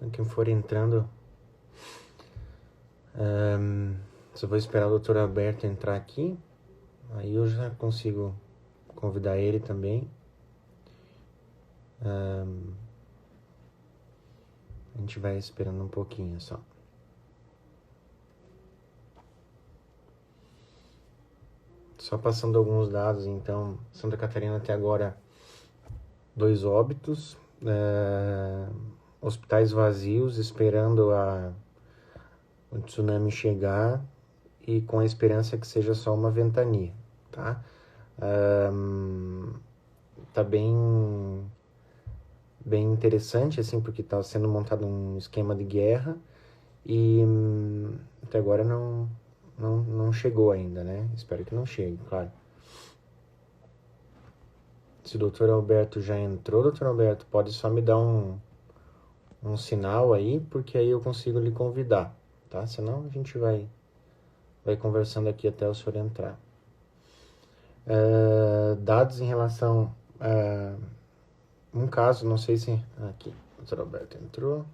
Então, quem for entrando, só vou esperar o doutor Alberto entrar aqui. Aí eu já consigo convidar ele também. A gente vai esperando um pouquinho só. Só passando alguns dados, então, Santa Catarina até agora, 2 óbitos, hospitais vazios esperando o tsunami chegar e com a esperança que seja só uma ventania, tá? Tá bem interessante, assim, porque tá sendo montado um esquema de guerra e até agora não chegou ainda, né? Espero que não chegue, claro. Se o doutor Alberto já entrou, doutor Alberto, pode só me dar um sinal aí, porque aí eu consigo lhe convidar, tá? Senão a gente vai conversando aqui até o senhor entrar. Dados em relação a um caso, não sei se... Aqui, o doutor Alberto entrou.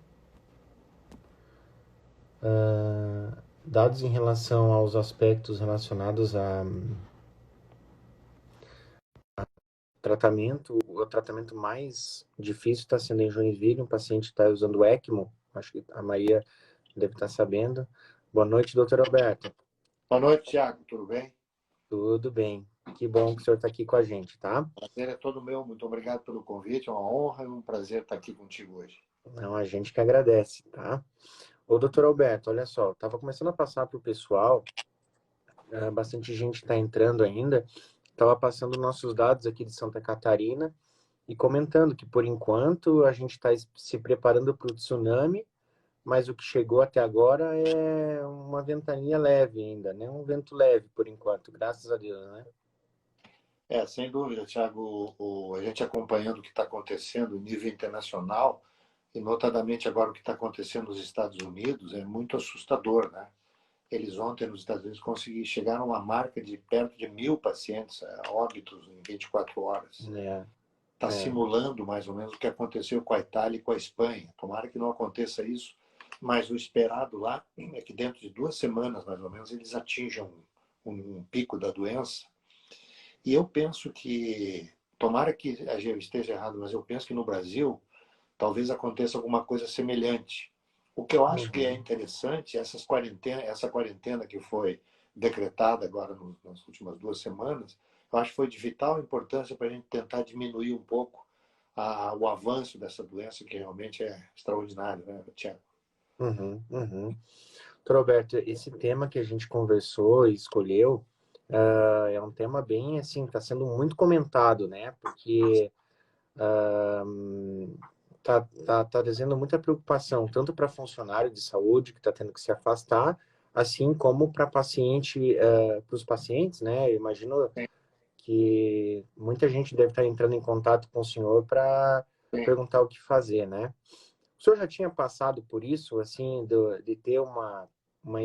Dados em relação aos aspectos relacionados a tratamento, o tratamento mais difícil está sendo em Joinville, um paciente está usando ECMO, acho que a Maria deve estar sabendo. Boa noite, doutor Alberto. Boa noite, Thiago. Tudo bem? Tudo bem. Que bom que o senhor está aqui com a gente, tá? O prazer é todo meu. Muito obrigado pelo convite. É uma honra e um prazer estar aqui contigo hoje. Não, a gente que agradece, tá? Ô, doutor Alberto, olha só, estava começando a passar para o pessoal, bastante gente está entrando ainda, estava passando nossos dados aqui de Santa Catarina e comentando que, por enquanto, a gente está se preparando para o tsunami, mas o que chegou até agora é uma ventania leve ainda, né? Um vento leve, por enquanto, graças a Deus, né? Sem dúvida, Thiago, a gente acompanhando o que está acontecendo em nível internacional, e notadamente agora o que está acontecendo nos Estados Unidos, é muito assustador, né? Eles ontem nos Estados Unidos conseguiram chegar a uma marca de perto de 1.000 pacientes óbitos em 24 horas. É, Está é. simulando mais ou menos o que aconteceu com a Itália e com a Espanha. Tomara que não aconteça isso, mas o esperado lá é que dentro de 2 semanas, mais ou menos, eles atinjam um pico da doença. E eu penso que, tomara que eu esteja errado, mas eu penso que no Brasil talvez aconteça alguma coisa semelhante. O que eu acho que é Uhum. interessante, essa quarentena que foi decretada agora nas últimas 2 semanas, eu acho que foi de vital importância para a gente tentar diminuir um pouco o avanço dessa doença, que realmente é extraordinário, né, Tiago? Uhum, uhum. Doutor Roberto, esse tema que a gente conversou e escolheu é um tema bem, assim, está sendo muito comentado, né? Porque tá trazendo muita preocupação, tanto para funcionário de saúde que está tendo que se afastar, assim como para paciente, para os pacientes, né? Eu imagino Sim, que muita gente deve estar entrando em contato com o senhor para sim. perguntar o que fazer, né? O senhor já tinha passado por isso, assim, de ter uma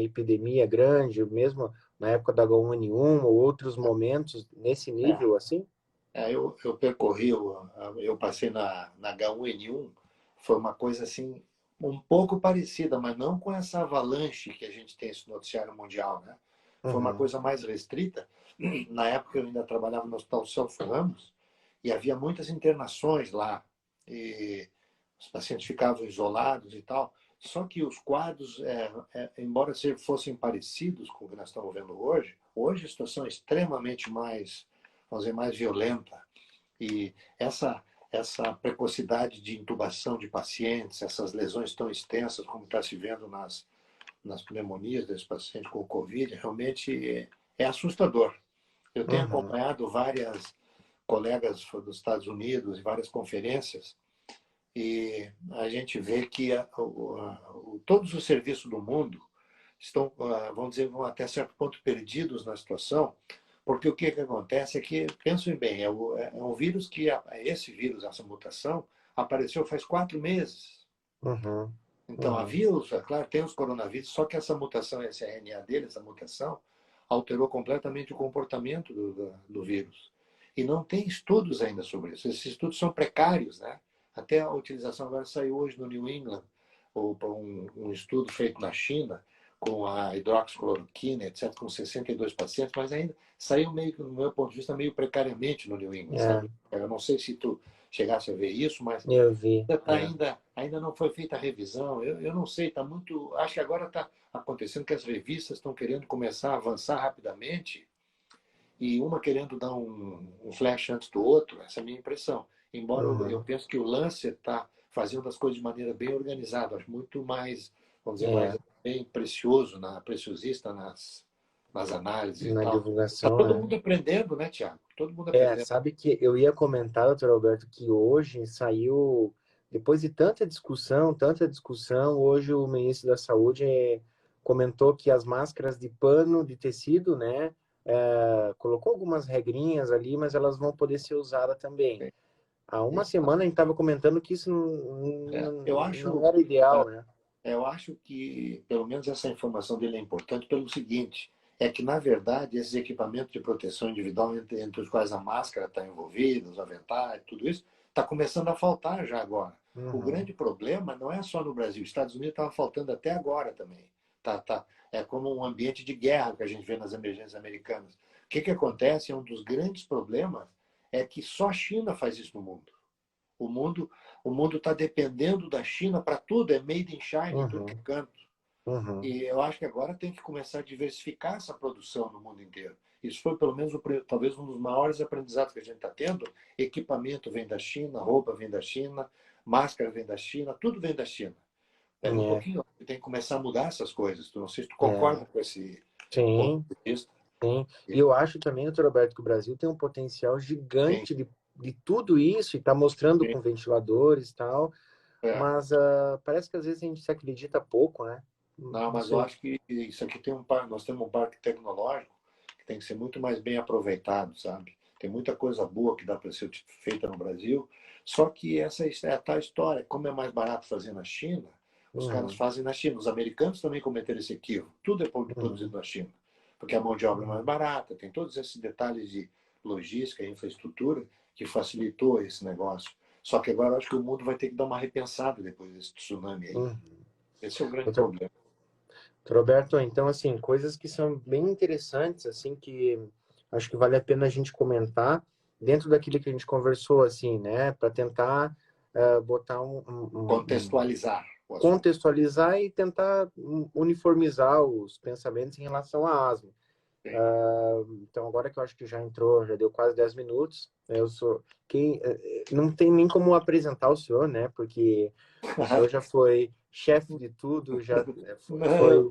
epidemia grande, mesmo na época da H1N1 ou outros momentos nesse É. nível, assim? Eu percorri, eu passei na H1N1, foi uma coisa assim, um pouco parecida, mas não com essa avalanche que a gente tem esse noticiário mundial, né? Foi uma Uhum, coisa mais restrita. Na época eu ainda trabalhava no Hospital Celso Ramos e havia muitas internações lá. E os pacientes ficavam isolados e tal. Só que os quadros, embora fossem parecidos com o que nós estamos vendo hoje a situação é extremamente mais, vamos dizer, mais violenta. E essa precocidade de intubação de pacientes, essas lesões tão extensas como está se vendo nas pneumonias desses pacientes com o Covid, realmente é assustador. Eu tenho uhum, acompanhado várias colegas dos Estados Unidos e várias conferências e a gente vê que todos os serviços do mundo estão, vamos dizer, até certo ponto perdidos na situação, porque o que acontece é que, pensem bem, é um vírus que, esse vírus, essa mutação, apareceu faz 4 meses. uhum, Então, uhum, havia, claro, tem os coronavírus, só que essa mutação, esse RNA dele, essa mutação, alterou completamente o comportamento do vírus. E não tem estudos ainda sobre isso. Esses estudos são precários, né? Até a utilização agora saiu hoje no New England, um estudo feito na China com a hidroxicloroquina, etc., com 62 pacientes, mas ainda saiu meio, no meu ponto de vista, meio precariamente no New England, É, sabe? Eu não sei se tu chegasse a ver isso, mas eu vi. ainda não foi feita a revisão. Eu não sei, está muito. Acho que agora está acontecendo que as revistas estão querendo começar a avançar rapidamente e uma querendo dar um flash antes do outro. Essa é a minha impressão. Embora eu Uhum. pense que o Lancet está fazendo as coisas de maneira bem organizada, acho muito mais, vamos dizer, mais É, bem precioso, preciosista nas análises e na tal. Está divulgação, todo né? mundo aprendendo, né, Tiago? Todo mundo É, aprendendo. sabe que eu ia comentar, doutor Alberto, que hoje saiu, depois de tanta discussão, hoje o ministro da Saúde comentou que as máscaras de pano, de tecido, né, colocou algumas regrinhas ali, mas elas vão poder ser usadas também. Há uma semana a gente estava comentando que isso Eu não acho, era ideal, né? eu acho que, pelo menos, essa informação dele é importante pelo seguinte: é que, na verdade, esses equipamentos de proteção individual, entre os quais a máscara está envolvida, os aventais, tudo isso, está começando a faltar já agora. O Uhum, grande problema não é só no Brasil. Os Estados Unidos estava faltando até agora também. É como um ambiente de guerra que a gente vê nas emergências americanas. O que acontece? É um dos grandes problemas é que só a China faz isso no mundo. O mundo o mundo está dependendo da China para tudo, é made in China em tudo que é uhum, canto. uhum. E eu acho que agora tem que começar a diversificar essa produção no mundo inteiro. Isso foi, pelo menos, talvez um dos maiores aprendizados que a gente está tendo. Equipamento vem da China, roupa vem da China, máscara vem da China, tudo vem da China. Pega um É, pouquinho, tem que começar a mudar essas coisas. Não sei se tu é, concorda com esse ponto sim. de vista. Sim, e eu acho também, doutor Roberto, que o Brasil tem um potencial Sim, gigante de tudo isso, e está mostrando sim. com ventiladores e tal, É. mas parece que às vezes a gente se acredita pouco, né? Não, Não mas eu sei. acho que isso aqui tem nós temos um parque tecnológico que tem que ser muito mais bem aproveitado, sabe? Tem muita coisa boa que dá para ser feita no Brasil, só que essa é a tal história, como é mais barato fazer na China, os caras Uhum, fazem na China. Os americanos também cometeram esse equívoco. Tudo é produzido uhum, na China, porque a mão de obra é mais uhum. barata, tem todos esses detalhes de logística, infraestrutura que facilitou esse negócio. Só que agora eu acho que o mundo vai ter que dar uma repensada depois desse tsunami aí. Uhum. Esse é o grande Doutor, problema. doutor Roberto, então, assim, coisas que são bem interessantes, assim, que acho que vale a pena a gente comentar dentro daquilo que a gente conversou, assim, né? Para tentar botar Contextualizar o assunto. contextualizar e tentar uniformizar os pensamentos em relação à asma. Sim. Então, agora que eu acho que já entrou, já deu quase 10 minutos, eu sou quem não tem nem como apresentar o senhor, né? Porque o senhor já foi chefe de tudo, já Não,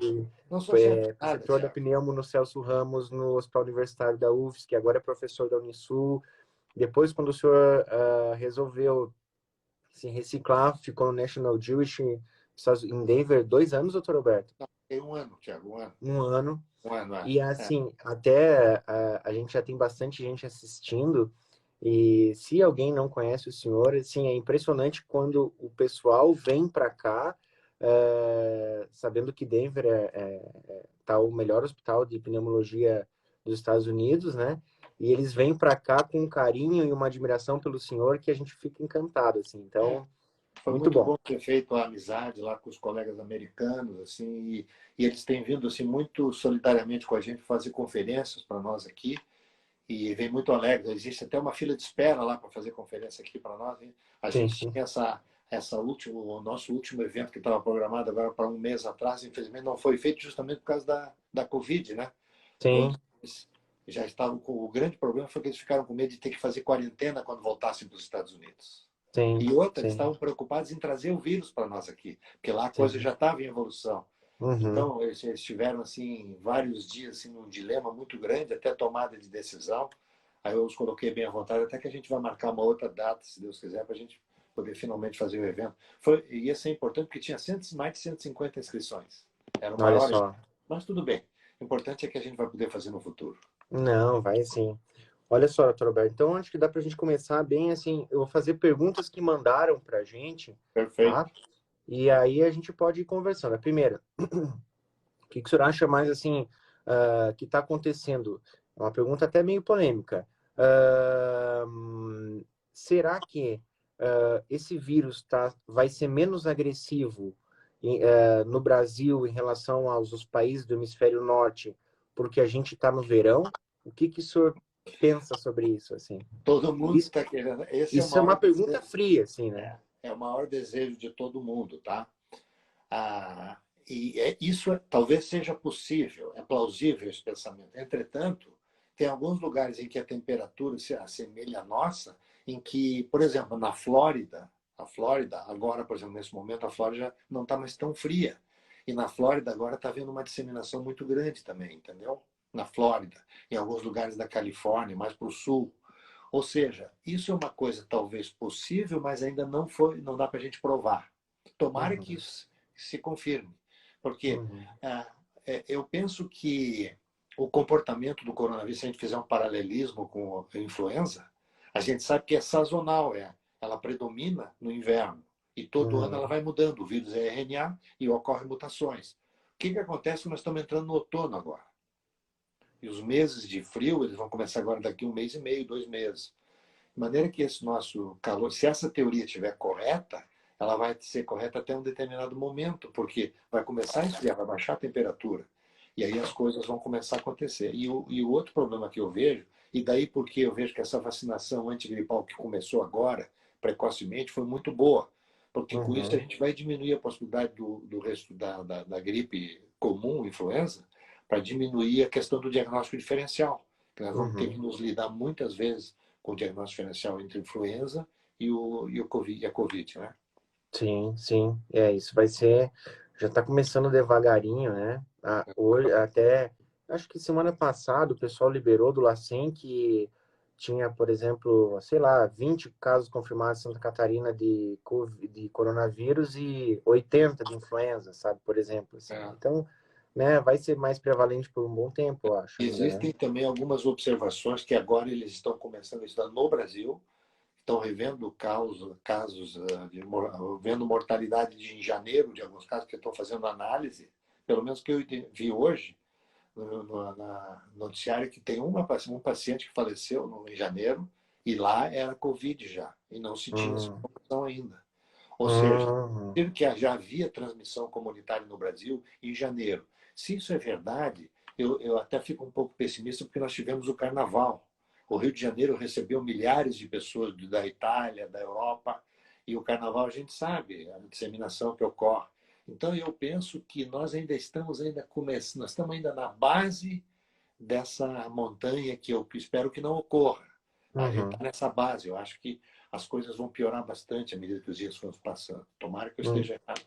não sou chefe de nada, preceptor da Tiago. pneumo no Celso Ramos, no Hospital Universitário da UFSC, que agora é professor da Unisul. Depois, quando o senhor resolveu se reciclar, ficou no National Jewish em Denver 2 anos, doutor Roberto? Tem um ano, Tiago, um ano. 1 ano. Um ano, E é. assim, até a gente já tem bastante gente assistindo, e se alguém não conhece o senhor, assim, é impressionante quando o pessoal vem para cá, sabendo que Denver tá o melhor hospital de pneumologia dos Estados Unidos, né? E eles vêm para cá com um carinho e uma admiração pelo senhor que a gente fica encantado, assim. É. Então, Foi muito muito bom. bom ter feito a amizade lá com os colegas americanos, assim, e eles têm vindo assim muito solidariamente com a gente fazer conferências para nós aqui e vem muito alegre. Existe até uma fila de espera lá para fazer conferência aqui para nós, hein? A Sim, gente sim. tinha o nosso último evento que estava programado agora para um mês atrás, infelizmente não foi feito justamente por causa da Covid, né? Todos Sim, já estavam com o grande problema foi que eles ficaram com medo de ter que fazer quarentena quando voltassem para os Estados Unidos. sim, E outra, eles sim, estavam preocupados em trazer o vírus para nós aqui, porque lá a coisa sim. já estava em evolução. Uhum. Então, eles tiveram assim vários dias assim num dilema muito grande, até tomada de decisão. Aí eu os coloquei bem à vontade, até que a gente vai marcar uma outra data, se Deus quiser, para a gente poder finalmente fazer o evento. Ia ser importante porque tinha mais de 150 inscrições. Era o Olha maior evento. só. Mas tudo bem. O importante é que a gente vai poder fazer no futuro. Não, vai sim. Olha só, doutor Roberto, então acho que dá para a gente começar bem assim. Eu vou fazer perguntas que mandaram para a gente, Perfeito. tá? E aí a gente pode ir conversando. A primeira, o que o senhor acha mais assim que está acontecendo? É uma pergunta até meio polêmica. Ah, será que esse vírus vai ser menos agressivo no Brasil em relação aos países do hemisfério norte, porque a gente está no verão? O que o senhor pensa sobre isso, assim? Todo mundo Isso, está querendo. Esse é o isso é uma maior pergunta desejo. fria, assim, né? É o maior desejo de todo mundo, tá? Ah, isso talvez seja possível, é plausível esse pensamento. Entretanto, tem alguns lugares em que a temperatura se assemelha à nossa, em que, por exemplo, na Flórida, a Flórida, agora, por exemplo, nesse momento, a Flórida não está mais tão fria. E na Flórida agora está havendo uma disseminação muito grande também, entendeu? Na Flórida, em alguns lugares da Califórnia, mais para o sul. Ou seja, isso é uma coisa talvez possível, mas ainda não foi, não dá para a gente provar. Tomara que Uhum, isso se confirme, porque uhum, eu penso que o comportamento do coronavírus, se a gente fizer um paralelismo com a influenza, a gente sabe que é sazonal, ela predomina no inverno e todo ano ela uhum, vai mudando. O vírus é RNA e ocorrem mutações. O que acontece? Nós estamos entrando no outono agora. E os meses de frio, eles vão começar agora daqui 1 mês e meio, 2 meses. De maneira que esse nosso calor, se essa teoria estiver correta, ela vai ser correta até um determinado momento, porque vai começar a esfriar, vai baixar a temperatura. E aí as coisas vão começar a acontecer. E o outro problema que eu vejo, e daí porque eu vejo que essa vacinação antigripal que começou agora, precocemente, foi muito boa. Porque com isso a uhum, gente vai diminuir a possibilidade do resto da gripe comum, influenza, para diminuir a questão do diagnóstico diferencial. Que nós vamos ter que uhum. nos lidar muitas vezes com o diagnóstico diferencial entre influenza e COVID, e a Covid, né? Sim, sim. É, isso vai ser. Já está começando devagarinho, né? Hoje, até. Acho que semana passada o pessoal liberou do LACEN que tinha, por exemplo, sei lá, 20 casos confirmados em Santa Catarina de coronavírus e 80 de influenza, sabe? Por exemplo, assim. É. Então, né, vai ser mais prevalente por um bom tempo, eu acho, ainda, né? Existem também algumas observações que agora eles estão começando a estudar no Brasil, estão revendo casos vendo mortalidade em janeiro de alguns casos que estão fazendo análise, pelo menos que eu vi hoje no noticiário, que tem um paciente que faleceu em janeiro e lá era Covid já, e não se tinha essa Hum, informação ainda. Ou seja, hum, que já havia transmissão comunitária no Brasil em janeiro. Se isso é verdade, eu até fico um pouco pessimista porque nós tivemos o carnaval. O Rio de Janeiro recebeu milhares de pessoas da Itália, da Europa, e o carnaval a gente sabe a disseminação que ocorre. Então eu penso que nós ainda estamos começando, nós estamos ainda na base dessa montanha que eu espero que não ocorra. A gente está uhum, nessa base. Eu acho que as coisas vão piorar bastante à medida que os dias forem passando. Tomara que eu hum. esteja errado.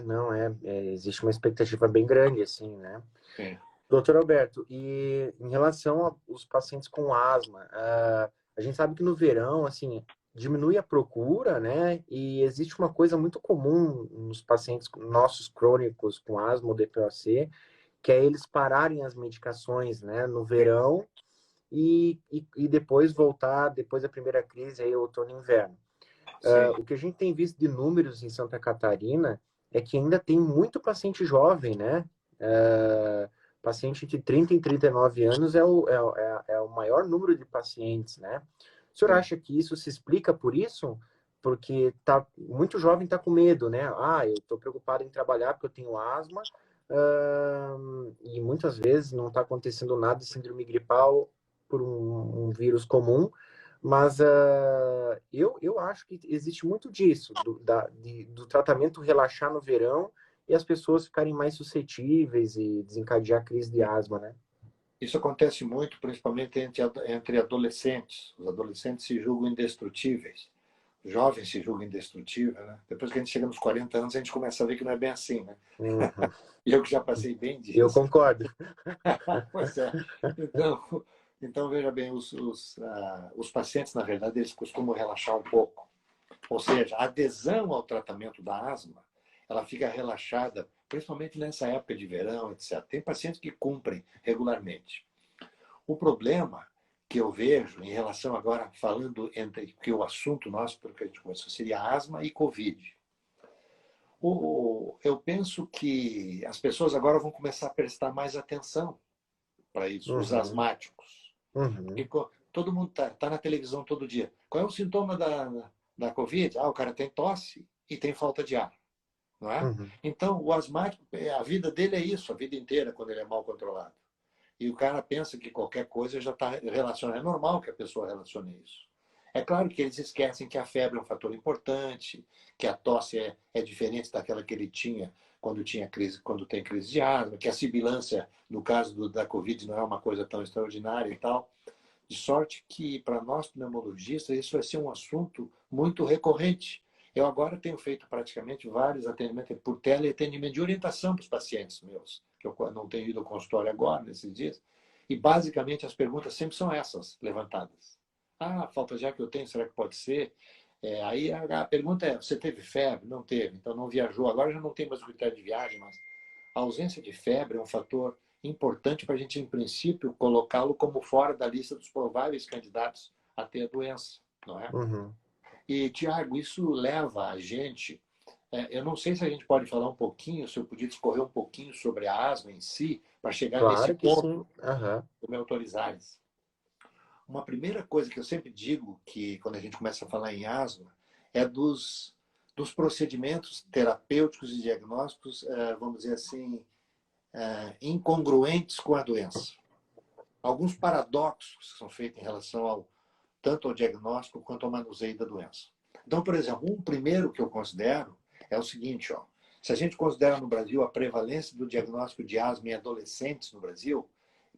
Não, existe uma expectativa bem grande, assim, né? Sim, Doutor Alberto, e em relação aos pacientes com asma, a gente sabe que no verão, assim, diminui a procura, né? E existe uma coisa muito comum nos pacientes nossos crônicos com asma ou DPOC, que é eles pararem as medicações, né, no verão e depois voltar, depois da primeira crise, aí outono e inverno. sim. O que a gente tem visto de números em Santa Catarina é que ainda tem muito paciente jovem, né? Paciente de 30 e 39 anos é o maior número de pacientes, né? O senhor Sim. acha que isso se explica por isso? Porque muito jovem está com medo, né? Eu estou preocupado em trabalhar porque eu tenho asma, e muitas vezes não está acontecendo nada de síndrome gripal por um vírus comum, mas eu acho que existe muito disso, do tratamento relaxar no verão e as pessoas ficarem mais suscetíveis e desencadear crise de asma, né? Isso acontece muito, principalmente entre adolescentes. Os adolescentes se julgam indestrutíveis. Os jovens se julgam indestrutíveis, né? Depois que a gente chega nos 40 anos, a gente começa a ver que não é bem assim, né? Uhum. E eu que já passei bem Eu disso. concordo. Pois é. Então veja bem, os pacientes, na verdade, eles costumam relaxar um pouco. Ou seja, a adesão ao tratamento da asma, ela fica relaxada, principalmente nessa época de verão, etc. Tem pacientes que cumprem regularmente. O problema que eu vejo em relação agora, falando entre que o assunto nosso, pelo que a gente começou, seria asma e Covid. Eu penso que as pessoas agora vão começar a prestar mais atenção para isso, os Uhum, asmáticos. uhum, Porque todo mundo tá na televisão todo dia. Qual é o sintoma da Covid? O cara tem tosse e tem falta de ar. não é? Uhum. Então, o asmático, a vida dele é isso, a vida inteira, quando ele é mal controlado. E o cara pensa que qualquer coisa já está relacionada. É normal que a pessoa relacione isso. É claro que eles esquecem que a febre é um fator importante, que a tosse é diferente daquela que ele tinha quando tinha crise, quando tem crise de asma, que a sibilância, no caso da Covid, não é uma coisa tão extraordinária e tal. De sorte que, para nós pneumologistas, isso vai ser um assunto muito recorrente. Eu agora tenho feito praticamente vários atendimentos por teleatendimento de orientação para os pacientes meus, que eu não tenho ido ao consultório agora, nesses dias. E, basicamente, as perguntas sempre são essas, levantadas. Ah, falta já que eu tenho, será que pode ser? Aí a pergunta é, você teve febre? Não teve, então não viajou. Agora já não tem mais o critério de viagem, mas a ausência de febre é um fator importante para a gente, em princípio, colocá-lo como fora da lista dos prováveis candidatos a ter a doença, não é? Uhum. E, Tiago, isso leva a gente... eu não sei se a gente pode falar um pouquinho, se eu podia discorrer um pouquinho sobre a asma em si, para chegar nesse Claro que sim. ponto, Aham. se me autorizares. Uma primeira coisa que eu sempre digo, que quando a gente começa a falar em asma, é dos procedimentos terapêuticos e diagnósticos, vamos dizer assim, incongruentes com a doença. Alguns paradoxos que são feitos em relação tanto ao diagnóstico quanto ao manuseio da doença. Então, por exemplo, um primeiro que eu considero é o seguinte, ó, se a gente considera no Brasil a prevalência do diagnóstico de asma em adolescentes no Brasil,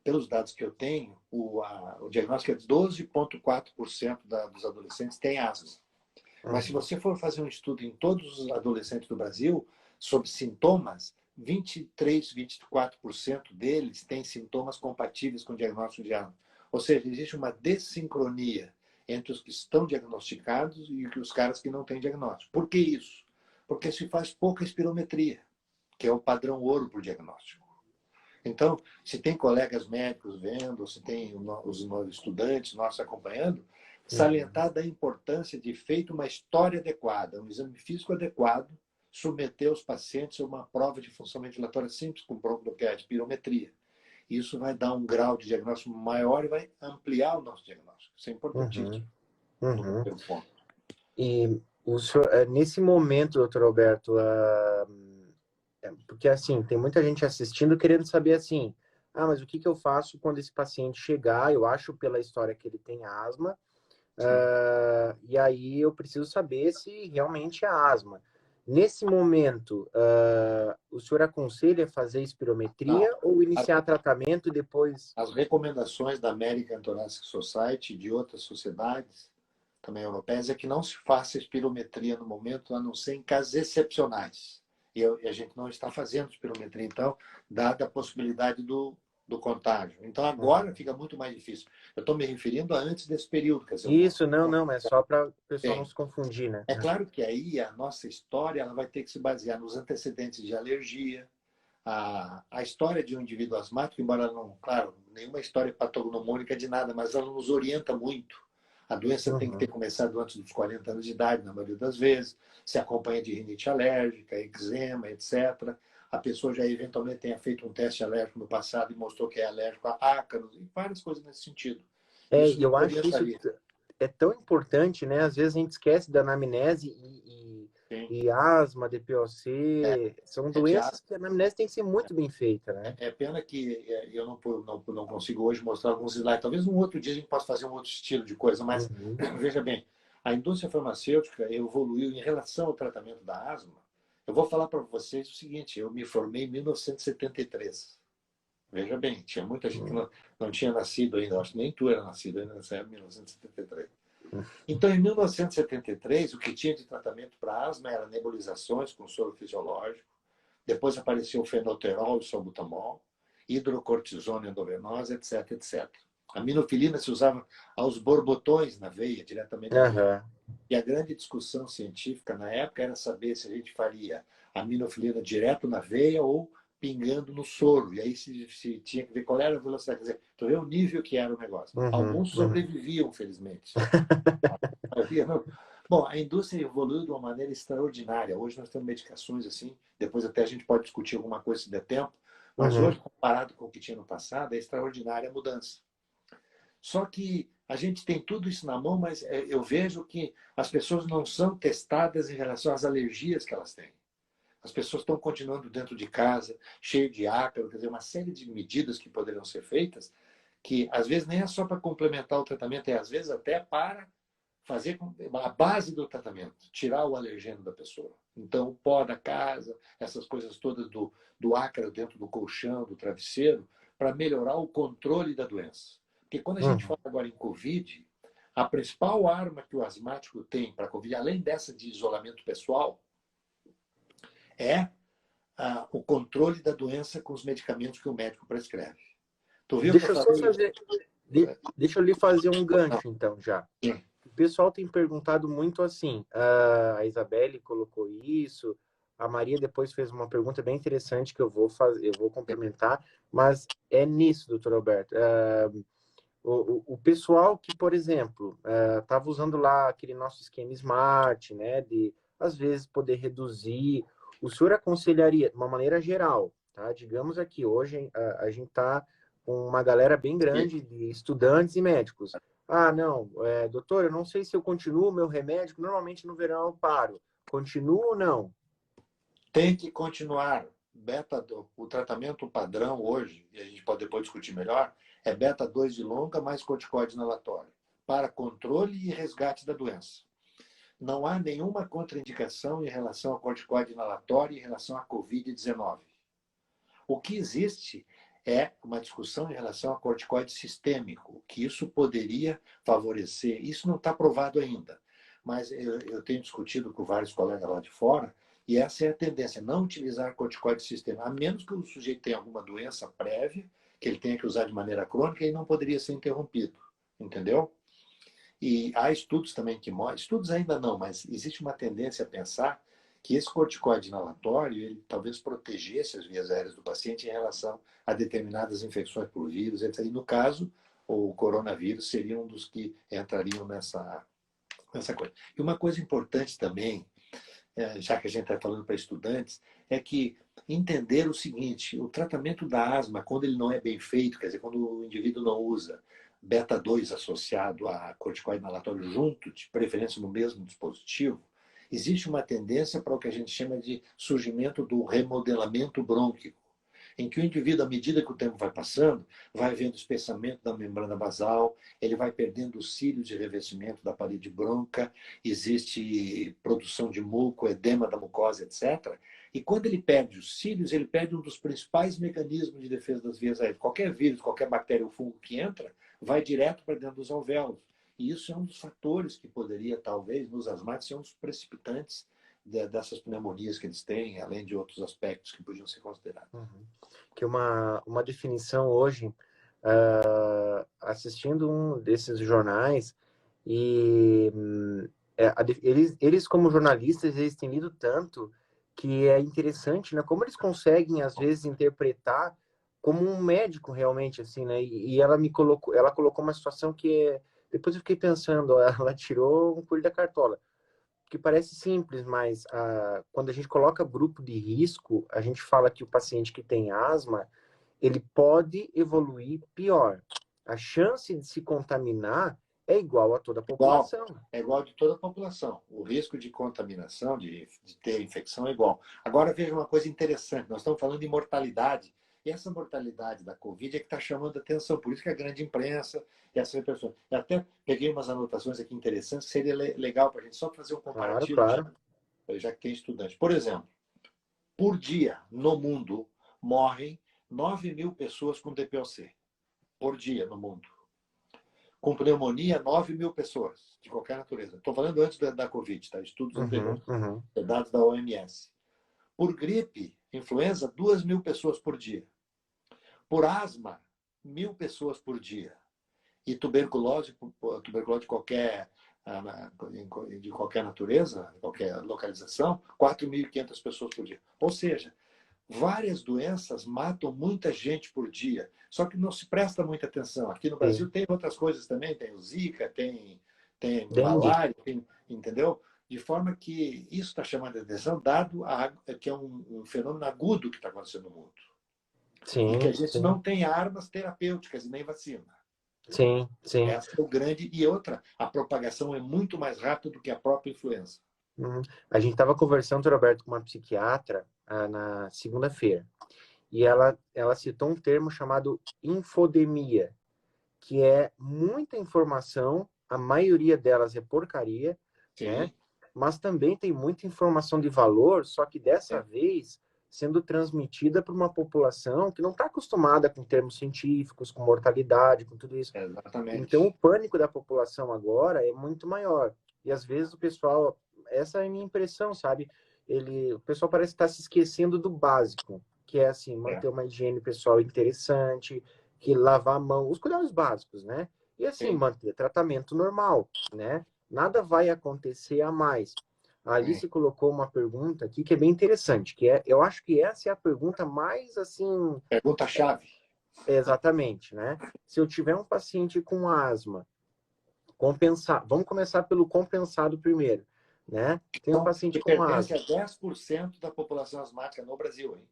pelos dados que eu tenho, o diagnóstico é 12,4% dos adolescentes têm asma. Mas se Uhum. você for fazer um estudo em todos os adolescentes do Brasil sobre sintomas, 23, 24% deles têm sintomas compatíveis com o diagnóstico de asma. Ou seja, existe uma dessincronia entre os que estão diagnosticados e os caras que não têm diagnóstico. Por que isso? Porque se faz pouca espirometria, que é o padrão ouro para o diagnóstico. Então, se tem colegas médicos vendo, se tem os estudantes nossos acompanhando, Uhum. salientar da importância de feito uma história adequada, um exame físico adequado, submeter os pacientes a uma prova de função ventilatória simples, com que é a espirometria. Isso vai dar um grau de diagnóstico maior e vai ampliar o nosso diagnóstico. Isso é importantíssimo, Uhum. no Uhum. primeiro ponto. E o senhor, nesse momento, doutor Alberto, porque assim, tem muita gente assistindo querendo saber assim, mas o que que eu faço quando esse paciente chegar? Eu acho pela história que ele tem asma, Sim. e aí eu preciso saber se realmente é asma. Nesse momento, o senhor aconselha fazer Não. espirometria ou iniciar tratamento e depois? As recomendações da American Thoracic Society e de outras sociedades, também europeias, é que não se faça espirometria no momento, a não ser em casos excepcionais. E a gente não está fazendo espirometria, então, dada a possibilidade do contágio. Então, agora Uhum. fica muito mais difícil. Eu estou me referindo a antes desse período, quer dizer, Isso, não, não, é só para o pessoal não bem, se confundir, né? é claro que aí a nossa história ela vai ter que se basear nos antecedentes de alergia, a história de um indivíduo asmático, embora não, claro, nenhuma história patognomônica de nada, mas ela nos orienta muito. A doença tem que ter Uhum. começado antes dos 40 anos de idade, na maioria das vezes, se acompanha de rinite alérgica, eczema, etc. A pessoa já eventualmente tenha feito um teste alérgico no passado e mostrou que é alérgico a ácaros, e várias coisas nesse sentido. E Isso eu nos acho que isso orientaria. é tão importante, né? Às vezes a gente esquece da anamnese Sim. e asma, É, DPOC, são é doenças que a anamnese tem que ser muito bem feita, né? É pena que eu não consigo hoje mostrar alguns slides. Talvez um outro dia a gente possa fazer um outro estilo de coisa, mas Uhum. veja bem, a indústria farmacêutica evoluiu em relação ao tratamento da asma. Eu vou falar para vocês o seguinte: eu me formei em 1973. Veja bem, tinha muita gente que Uhum. não tinha nascido ainda, acho que nem tu era nascido ainda nessa época, 1973. Então, em 1973, o que tinha de tratamento para asma era nebulizações com soro fisiológico. Depois apareceu o fenoterol e o salbutamol, hidrocortisona endovenosa, etc, etc. A minofilina se usava aos borbotões na veia, diretamente na veia. Aham. E a grande discussão científica na época era saber se a gente faria a minofilina direto na veia ou pingando no soro. E aí se tinha que ver qual era a velocidade. Quer dizer, tu vê o nível que era o negócio. Uhum. Alguns Uhum. sobreviviam, felizmente. Bom, a indústria evoluiu de uma maneira extraordinária. Hoje nós temos medicações assim, depois até a gente pode discutir alguma coisa se der tempo, mas Uhum. hoje, comparado com o que tinha no passado, é extraordinária a mudança. Só que a gente tem tudo isso na mão, mas eu vejo que as pessoas não são testadas em relação às alergias que elas têm. as pessoas estão continuando dentro de casa, cheio de ácaro, quer dizer, uma série de medidas que poderiam ser feitas, que às vezes nem é só para complementar o tratamento, é às vezes até para fazer a base do tratamento, tirar o alergênio da pessoa. Então, o pó da casa, essas coisas todas do ácaro dentro do colchão, do travesseiro, para melhorar o controle da doença. Porque quando a gente Uhum. fala agora em Covid, a principal arma que o asmático tem para a Covid, além dessa de isolamento pessoal, é o controle da doença com os medicamentos que o médico prescreve. Tu viu que eu Deixa eu só falei? fazer, deixa eu lhe fazer um Não. gancho, então, já. Sim. O pessoal tem perguntado muito assim, a Isabelle colocou isso, a Maria depois fez uma pergunta bem interessante que eu vou fazer, eu vou complementar, mas é nisso, doutor Alberto. O pessoal que, por exemplo, estava usando lá aquele nosso esquema Smart, né, de às vezes poder reduzir, o senhor aconselharia, de uma maneira geral, tá? Digamos aqui, hoje a gente está com uma galera bem grande de estudantes e médicos. Ah, não, doutor, eu não sei se eu continuo o meu remédio, que normalmente no verão eu paro. Continuo ou não? Tem que continuar. O tratamento padrão hoje, e a gente pode depois discutir melhor, é beta 2 de longa mais corticoide inalatório, para controle e resgate da doença. Não há nenhuma contraindicação em relação ao corticoide inalatório em relação à Covid-19. O que existe é uma discussão em relação ao corticoide sistêmico, que isso poderia favorecer. Isso não está provado ainda, mas eu tenho discutido com vários colegas lá de fora, e essa é a tendência, não utilizar corticoide sistêmico, a menos que o sujeito tenha alguma doença prévia, que ele tenha que usar de maneira crônica, e não poderia ser interrompido, entendeu? E há estudos também que mostram, estudos ainda não, mas existe uma tendência a pensar que esse corticoide inalatório, ele talvez protegesse as vias aéreas do paciente em relação a determinadas infecções por vírus, etc. E no caso, o coronavírus seria um dos que entrariam nessa coisa. E uma coisa importante também, já que a gente está falando para estudantes, é que entender o seguinte: o tratamento da asma, quando ele não é bem feito, quer dizer, quando o indivíduo não usa beta 2 associado a corticoide inalatório junto, de preferência no mesmo dispositivo, existe uma tendência para o que a gente chama de surgimento do remodelamento brônquico, em que o indivíduo, à medida que o tempo vai passando, vai havendo espessamento da membrana basal, ele vai perdendo os cílios de revestimento da parede brônquica, existe produção de muco, edema da mucosa, etc. E quando ele perde os cílios, ele perde um dos principais mecanismos de defesa das vias aéreas. Qualquer vírus, qualquer bactéria ou fungo que entra, vai direto para dentro dos alvéolos. E isso é um dos fatores que poderia, talvez, nos asmáticos, ser um dos precipitantes dessas pneumonias que eles têm, além de outros aspectos que podiam ser considerados. Uhum. Que uma definição hoje, assistindo um desses jornais, e eles como jornalistas, eles têm lido tanto que é interessante, né? Como eles conseguem, às vezes, interpretar como um médico realmente, assim, né? E ela colocou uma situação depois eu fiquei pensando, ela tirou um coelho da cartola que parece simples, mas quando a gente coloca grupo de risco, a gente fala que o paciente que tem asma, ele pode evoluir pior. A chance de se contaminar é igual a toda a Igual, população. é igual de toda a população. O risco de contaminação, de ter infecção é igual. Agora veja uma coisa interessante, nós estamos falando de mortalidade, e essa mortalidade da Covid é que está chamando a atenção, por isso que a grande imprensa e essas pessoas. Eu até peguei umas anotações aqui interessantes, que seria legal para a gente só fazer um Claro, comparativo, claro. já que tem estudante. Por exemplo, por dia, no mundo, morrem 9.000 pessoas com DPOC. Por dia, no mundo. Com pneumonia, 9.000 pessoas, de qualquer natureza. Estou falando antes da Covid, tá? Estudos Uhum, anteriores, uhum. dados da OMS. Por gripe, influenza, 2.000 pessoas por dia. Por asma, 1.000 pessoas por dia. E tuberculose de qualquer natureza, qualquer localização, 4.500 pessoas por dia. Ou seja, várias doenças matam muita gente por dia, só que não se presta muita atenção. Aqui no Sim. Brasil tem outras coisas também, tem o Zika, tem Dengue. malária, entendeu? De forma que isso está chamando a atenção, dado que é um fenômeno agudo que está acontecendo no mundo. E que a Sim, gente sim. não tem armas terapêuticas e nem vacina. Sim, sim. Essa é o grande. E outra, a propagação é muito mais rápida do que a própria influenza. Uhum. A gente estava conversando, Roberto, com uma psiquiatra na segunda-feira. E ela citou um termo chamado infodemia, que é muita informação, a maioria delas é porcaria, né? Sim, Mas também tem muita informação de valor, só que dessa é, vez sendo transmitida para uma população que não está acostumada com termos científicos, com mortalidade, com tudo isso. Então, o exatamente. pânico da população agora é muito maior. E às vezes o pessoal, essa é a minha impressão, sabe? O pessoal parece estar se esquecendo do básico, que é assim, É, manter uma higiene pessoal interessante, que lavar a mão, os cuidados básicos, né? E assim, sim, manter tratamento normal, né? Nada vai acontecer a mais. A sim. Alice colocou uma pergunta aqui que é bem interessante, que é, eu acho que essa é a pergunta mais assim, Pergunta-chave. exatamente, né? Se eu tiver um paciente com asma, compensar, vamos começar pelo compensado primeiro, né? Tem um Então, paciente que com pertence asma, a 10% da população asmática no Brasil, hein?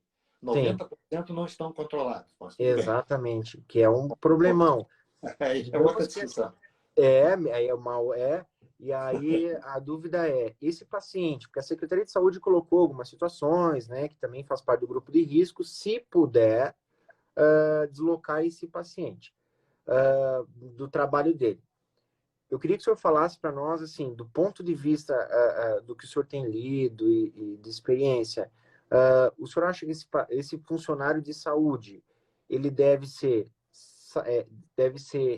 sim, 90% não estão controlados, mas tudo bem. exatamente, que é um problemão. Aí é outra Digamos que discussão. aí é mal e aí a dúvida é, esse paciente, porque a Secretaria de Saúde colocou algumas situações, né, que também faz parte do grupo de risco, se puder deslocar esse paciente do trabalho dele. Eu queria que o senhor falasse para nós, assim, do ponto de vista do que o senhor tem lido e de experiência, o senhor acha que esse funcionário de saúde, ele deve ser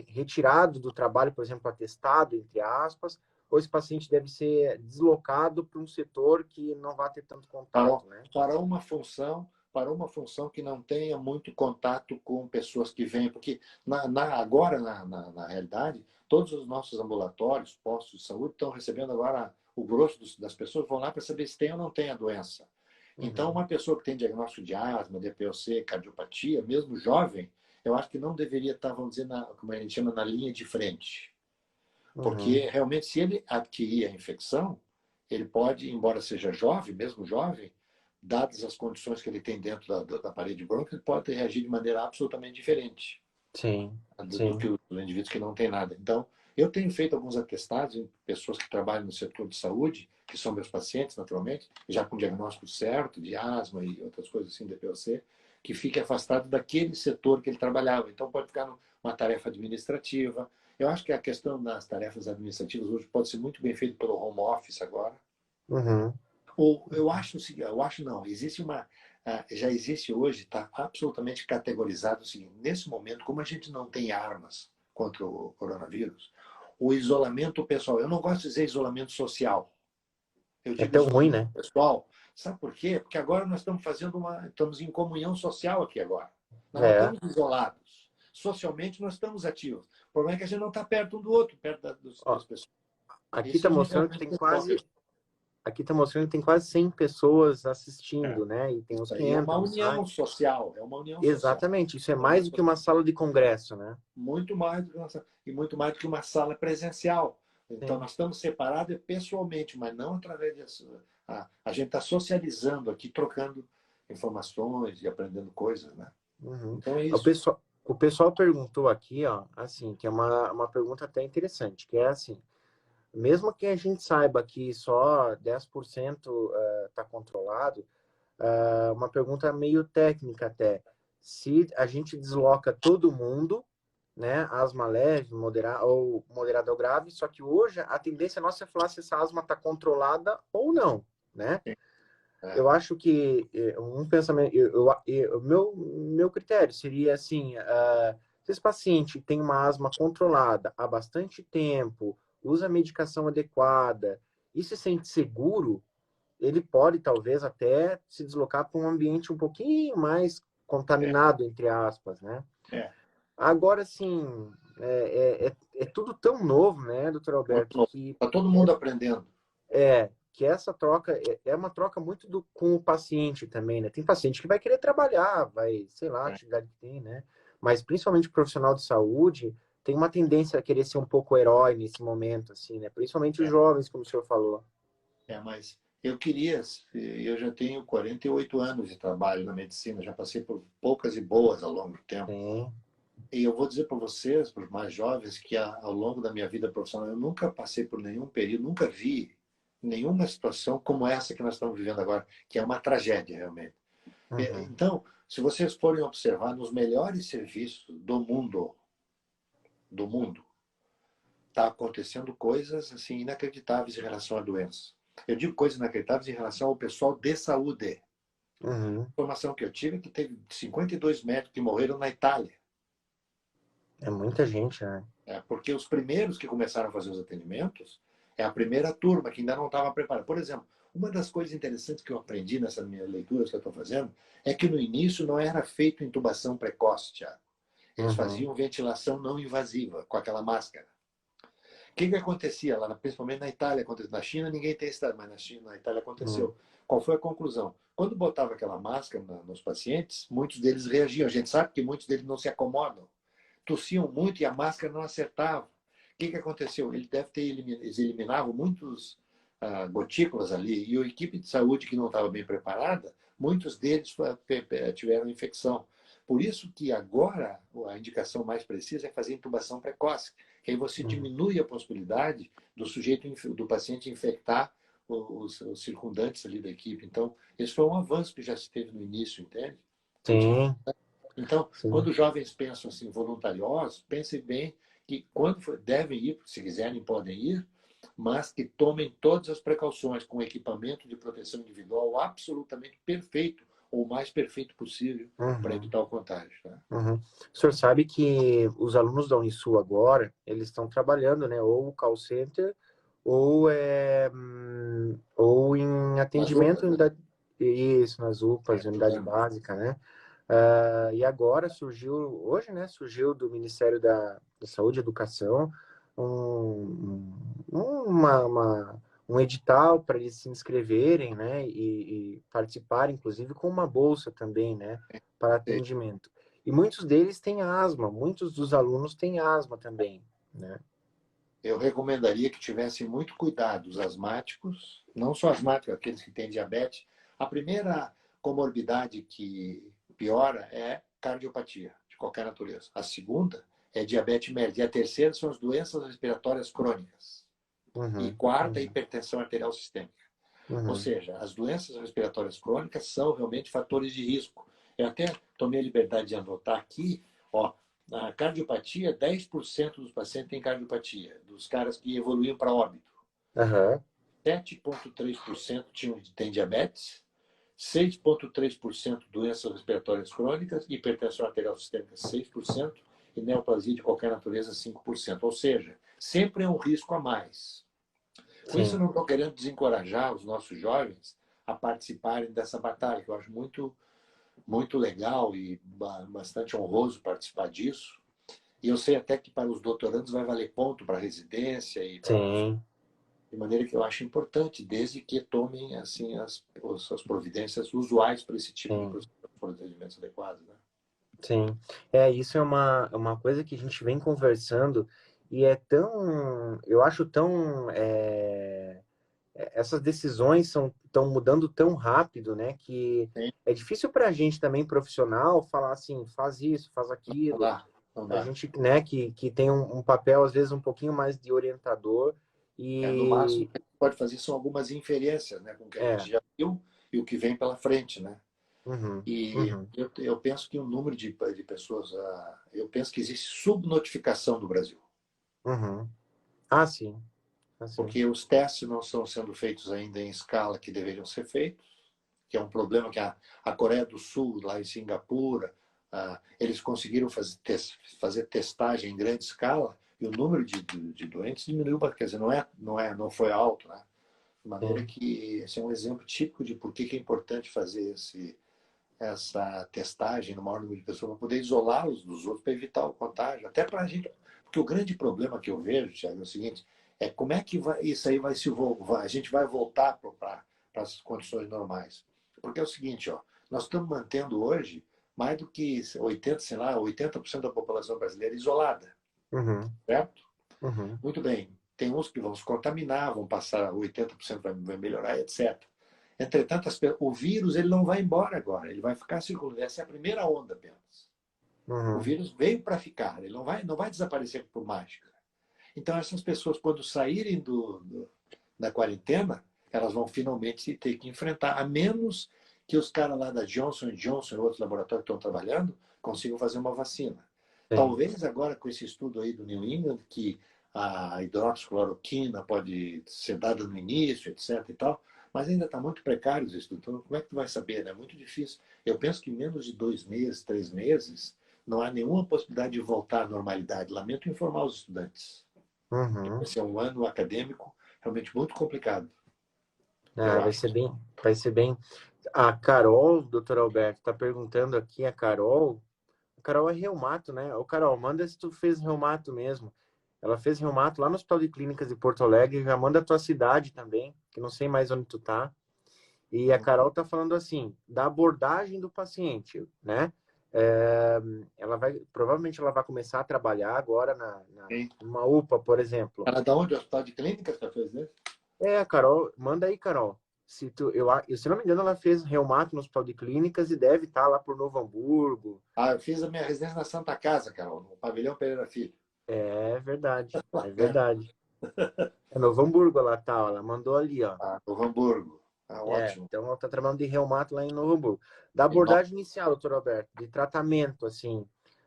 retirado do trabalho, por exemplo, atestado, entre aspas, ou esse paciente deve ser deslocado para um setor que não vai ter tanto para, contato, né? para uma função que não tenha muito contato com pessoas que vêm, porque agora, na realidade, todos os nossos ambulatórios, postos de saúde, estão recebendo agora o grosso das pessoas, vão lá para saber se tem ou não tem a doença. Então, Uhum, uma pessoa que tem diagnóstico de asma, DPOC, cardiopatia, mesmo jovem, eu acho que não deveria estar, vamos dizer, como a gente chama, na linha de frente. uhum, Porque realmente, se ele adquirir a infecção, ele pode, embora seja jovem, mesmo jovem, dadas as condições que ele tem dentro da parede bronca, ele pode reagir de maneira absolutamente diferente sim, do que sim, os indivíduos que não têm nada. Então, eu tenho feito alguns atestados em pessoas que trabalham no setor de saúde, que são meus pacientes, naturalmente, já com diagnóstico certo de asma e outras coisas assim, DPOC, que fique afastado daquele setor que ele trabalhava. Então, pode ficar numa tarefa administrativa. Eu acho que a questão das tarefas administrativas hoje pode ser muito bem feita pelo home office agora. uhum, Ou eu acho não, existe já existe hoje, está absolutamente categorizado o seguinte: nesse momento, como a gente não tem armas contra o coronavírus, o isolamento pessoal, eu não gosto de dizer isolamento social, eu é digo tão ruim, isolamento né? pessoal. Sabe por quê? Porque agora nós estamos em comunhão social aqui agora. Nós não É, estamos isolados. Socialmente nós estamos ativos. O problema é que a gente não está perto um do outro, perto ó, das pessoas. aqui Isso tá a gente mostrando que realmente tem tem problema. quase Aqui está mostrando que tem quase 100 pessoas É. assistindo, né? E tem Isso uns que aí é uma entram, união saem. social, é uma união social. Exatamente, isso é Uma união mais do que social. uma sala de congresso, né? Muito mais do que e muito mais do que uma sala presencial. Então, Sim. nós estamos separados pessoalmente, mas não através disso. A gente está socializando aqui, trocando informações e aprendendo coisas, né? Uhum. Então, é O isso. pessoal, o pessoal perguntou aqui, ó, assim, que é uma pergunta até interessante, que é assim, mesmo que a gente saiba que só 10% está controlado, uma pergunta meio técnica até. Se a gente desloca todo mundo, né, asma leve, moderada ou moderada ou grave, só que hoje a tendência nossa é falar se essa asma está controlada ou não, né? É, Eu acho que um pensamento, meu critério seria assim, se esse paciente tem uma asma controlada há bastante tempo, usa a medicação adequada e se sente seguro, ele pode talvez até se deslocar para um ambiente um pouquinho mais é, contaminado, entre aspas, né? é. Agora, assim, é tudo tão novo, né, doutor Muito Alberto, novo. Está todo mundo aprendendo. que essa troca é uma troca muito com o paciente também, né? Tem paciente que vai querer trabalhar, vai, sei lá, a É, atividade que tem, né? Mas principalmente o profissional de saúde tem uma tendência a querer ser um pouco herói nesse momento, assim, né? Principalmente os é, jovens, como o senhor falou. mas eu já tenho 48 anos de trabalho na medicina, já passei por poucas e boas ao longo do tempo. Sim. E eu vou dizer para vocês, para os mais jovens, que ao longo da minha vida profissional, eu nunca passei por nenhum período, nunca vi. nenhuma situação como essa que nós estamos vivendo agora, que é uma tragédia realmente. Uhum. Então, se vocês forem observar nos melhores serviços do mundo, está acontecendo coisas assim inacreditáveis em relação à doença. Eu digo coisas inacreditáveis em relação ao pessoal de saúde. Uhum. A informação que eu tive é que teve 52 médicos que morreram na Itália. É muita gente, né? Porque os primeiros que começaram a fazer os atendimentos é a primeira turma que ainda não estava preparada. Por exemplo, uma das coisas interessantes que eu aprendi nessa minha leitura que eu estou fazendo é que no início não era feito intubação precoce, Thiago. Eles Uhum. faziam ventilação não invasiva com aquela máscara. O que acontecia lá, principalmente na Itália? Na China ninguém tem estado, mas na Itália Uhum. aconteceu. Qual foi a conclusão? Quando botava aquela máscara nos pacientes, muitos deles reagiam. A gente sabe que muitos deles não se acomodam. Tossiam muito e a máscara não acertava. O que aconteceu? Eles eliminavam muitos gotículas ali e a equipe de saúde que não estava bem preparada, muitos deles tiveram infecção. Por isso que agora a indicação mais precisa é fazer intubação precoce, que aí você Uhum. diminui a possibilidade do paciente infectar os circundantes ali da equipe. Então, esse foi um avanço que já se teve no início, entende? Sim, Então, quando sim. os jovens pensam assim, voluntariosos, pensem bem que quando devem ir, se quiserem, podem ir, mas que tomem todas as precauções com equipamento de proteção individual absolutamente perfeito, ou o mais perfeito possível, para Uhum. evitar o contágio. Tá? Uhum. O senhor sabe que os alunos da Unisul agora, eles estão trabalhando, né? Ou o call center, ou em Nas atendimento UPAs, em né? unidade, isso, nas UPAs, Eu unidade lembro. básica, né? E agora surgiu, hoje, né? Surgiu do Ministério da Saúde e Educação um edital para eles se inscreverem, né? E participarem, inclusive, com uma bolsa também, né? Para atendimento. E muitos deles têm asma, muitos dos alunos têm asma também, né? Eu recomendaria que tivessem muito cuidado os asmáticos, não só asmáticos, aqueles que têm diabetes. A primeira comorbidade que piora é cardiopatia, de qualquer natureza. A segunda é diabetes média. E a terceira são as doenças respiratórias crônicas. E Uhum, quarta, uhum, hipertensão arterial sistêmica. Ou uhum, seja, as doenças respiratórias crônicas são realmente fatores de risco. Eu até tomei a liberdade de anotar aqui, ó, na cardiopatia, 10% dos pacientes têm cardiopatia, dos caras que evoluíam para óbito. aham, 7,3% têm diabetes, 6,3% doenças respiratórias crônicas, hipertensão arterial sistêmica 6% e neoplasia de qualquer natureza 5%. Ou seja, sempre é um risco a mais. Com isso, eu sim, não estou querendo desencorajar os nossos jovens a participarem dessa batalha, que eu acho muito, muito legal e bastante honroso participar disso. E eu sei até que para os doutorandos vai valer ponto para a residência e para sim, de maneira que eu acho importante, desde que tomem assim as providências usuais para esse tipo de sim, procedimentos adequados. Né? sim. Isso é uma coisa que a gente vem conversando e eu acho essas decisões estão mudando tão rápido, né, que Sim, é difícil para a gente também profissional falar assim, faz isso, faz não aquilo. dá, não A dá. gente, né, que tem um papel às vezes um pouquinho mais de orientador No máximo, e o que a gente pode fazer são algumas inferências, né, com o que a é, gente já viu e o que vem pela frente, né? uhum, E uhum, eu penso que o número de pessoas, eu penso que existe subnotificação do Brasil, uhum. Ah, sim, assim, porque os testes não estão sendo feitos ainda em escala que deveriam ser feitos, que é um problema que a Coreia do Sul, lá em Singapura, eles conseguiram fazer testagem em grande escala e o número de doentes diminuiu, quer dizer, não foi alto, né? De maneira sim, que esse é um exemplo típico de por que é importante fazer essa testagem no maior número de pessoas para poder isolá-los dos outros para evitar o contágio. Até para a gente. Porque o grande problema que eu vejo, Thiago, é o seguinte: é como é que isso aí vai se voltar, a gente vai voltar para as condições normais. Porque é o seguinte, ó, nós estamos mantendo hoje mais do que 80, sei lá, 80% da população brasileira isolada, uhum, certo? uhum, Muito bem. Tem uns que vão se contaminar, vão passar 80%, vai melhorar, etc. Entretanto, o vírus ele não vai embora agora, ele vai ficar circulando. Essa é a primeira onda apenas. O uhum, vírus veio para ficar, ele não vai desaparecer por mágica. Então, essas pessoas, quando saírem da quarentena, elas vão finalmente ter que enfrentar, a menos que os caras lá da Johnson Johnson e outros laboratórios que estão trabalhando consigam fazer uma vacina. Sim. Talvez agora com esse estudo aí do New England, que a hidroxicloroquina pode ser dada no início, etc. e tal, mas ainda está muito precário os estudos. Então, como é que tu vai saber? É muito difícil. Eu penso que em menos de 2 meses, 3 meses, não há nenhuma possibilidade de voltar à normalidade. Lamento informar os estudantes. Uhum. Vai ser um ano acadêmico realmente muito complicado, Ah, eu acho. vai ser bem. A Carol, doutor Alberto, está perguntando aqui, a Carol é reumato, né? Ô, Carol, manda se tu fez reumato mesmo. Ela fez reumato lá no Hospital de Clínicas de Porto Alegre, já manda a tua cidade também, que não sei mais onde tu tá. E a Carol tá falando assim, da abordagem do paciente, né? Ela provavelmente ela vai começar a trabalhar agora numa UPA, por exemplo. Ela da onde? O Hospital de Clínicas que ela fez, né? A Carol, manda aí, Carol. Se não me engano, ela fez reumato no Hospital de Clínicas e deve estar lá por Novo Hamburgo. Ah, eu fiz a minha residência na Santa Casa, Carol, no Pavilhão Pereira Filho. É verdade, Lá é perto. verdade. É Novo Hamburgo ela tá, ó, ela mandou ali, ó. Ah, no Hamburgo. Ah, ótimo. Então ela tá trabalhando de reumato lá em Novo Hamburgo. Da E no... abordagem inicial, doutor Alberto, de tratamento, assim,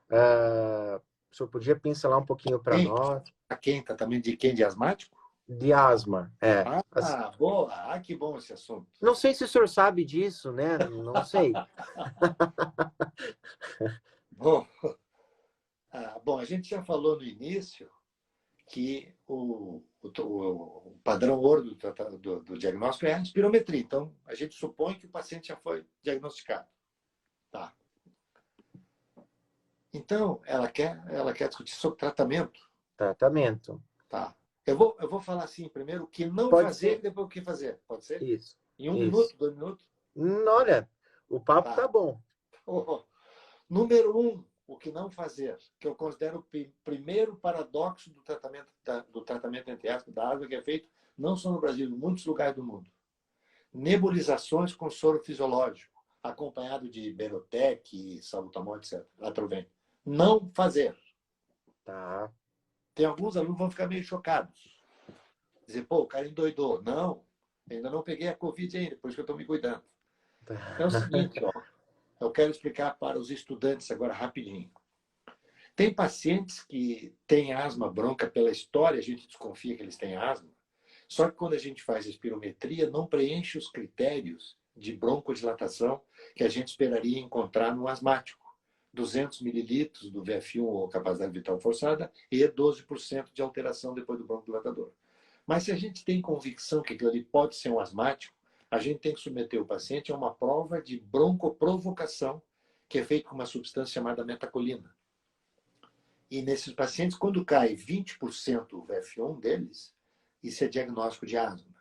o senhor podia pincelar um pouquinho para Quem? nós? A quem? Tratamento de quem? De asmático? De asma, Ah, boa. Ah, que bom esse assunto. Não sei se o senhor sabe disso, né? Não sei. Bom, bom, a gente já falou no início que o padrão ouro do diagnóstico é a espirometria. Então, a gente supõe que o paciente já foi diagnosticado. Tá. Então, ela quer discutir sobre tratamento. Tratamento. Tá. Eu vou falar assim, primeiro o que não Pode fazer ser e depois o que fazer. Pode ser? isso. Em 1 minuto, Isso. 2 minutos? Olha, o papo Tá. tá bom. Número 1, o que não fazer, que eu considero o primeiro paradoxo do tratamento entre aspas, da água que é feito não só no Brasil, em muitos lugares do mundo. Nebulizações com soro fisiológico, acompanhado de Berotec, salbutamol, etc. Atrovento. Não fazer. Tá. Tem alguns alunos que vão ficar meio chocados. Dizer, pô, o cara endoidou. Não, ainda não peguei a Covid ainda, por isso que eu estou me cuidando. É o seguinte, ó, eu quero explicar para os estudantes agora rapidinho. Tem pacientes que têm asma bronca pela história, a gente desconfia que eles têm asma, só que quando a gente faz espirometria, não preenche os critérios de broncodilatação que a gente esperaria encontrar no asmático. 200 mililitros do VF1 ou capacidade vital forçada e 12% de alteração depois do broncodilatador. Mas se a gente tem convicção que aquilo ali pode ser um asmático, a gente tem que submeter o paciente a uma prova de broncoprovocação, que é feita com uma substância chamada metacolina. E nesses pacientes, quando cai 20% o VF1 deles, isso é diagnóstico de asma.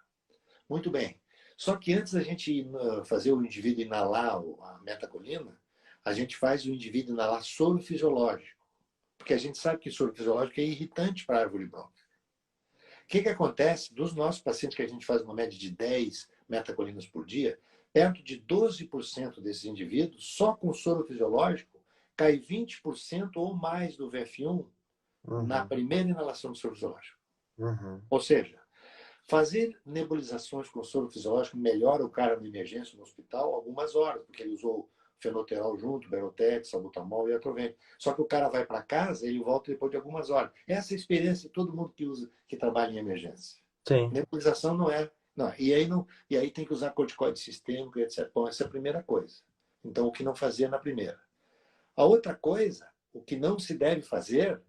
Muito bem. Só que antes da gente fazer o indivíduo inalar a metacolina, a gente faz o indivíduo inalar soro fisiológico. Porque a gente sabe que soro fisiológico é irritante para a árvore bronca. O que acontece dos nossos pacientes que a gente faz uma média de 10 metacolinas por dia, perto de 12% desses indivíduos, só com soro fisiológico, cai 20% ou mais do VF1 na primeira inalação do soro fisiológico. Ou seja, fazer nebulizações com soro fisiológico melhora o cara na emergência no hospital algumas horas, porque ele usou fenoterol junto, Berotec, salbutamol e atrovento. Só que o cara vai para casa e ele volta depois de algumas horas. Essa é a experiência de todo mundo que trabalha em emergência. Sim. Nebulização não é. Não, e aí tem que usar corticoide sistêmico, etc. Bom, essa é a primeira coisa. Então, o que não fazia na primeira. A outra coisa, o que não se deve fazer,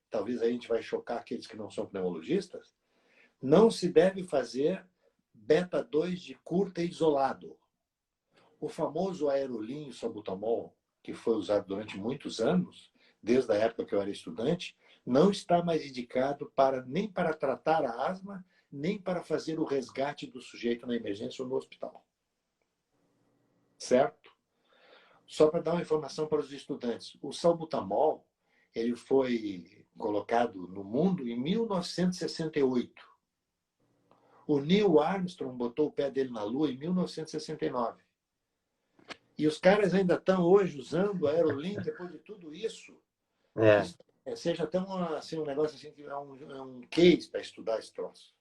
talvez a gente vai chocar aqueles que não são pneumologistas, não se deve fazer beta 2 de curta isolado. O famoso aerolinho salbutamol, que foi usado durante muitos anos, desde a época que eu era estudante, não está mais indicado nem para tratar a asma, nem para fazer o resgate do sujeito na emergência ou no hospital. Certo? Só para dar uma informação para os estudantes, o salbutamol ele foi colocado no mundo em 1968. O Neil Armstrong botou o pé dele na Lua em 1969. E os caras ainda estão hoje usando a Aerolink depois de tudo isso. Que seja até um negócio assim que é um case para estudar esse troço.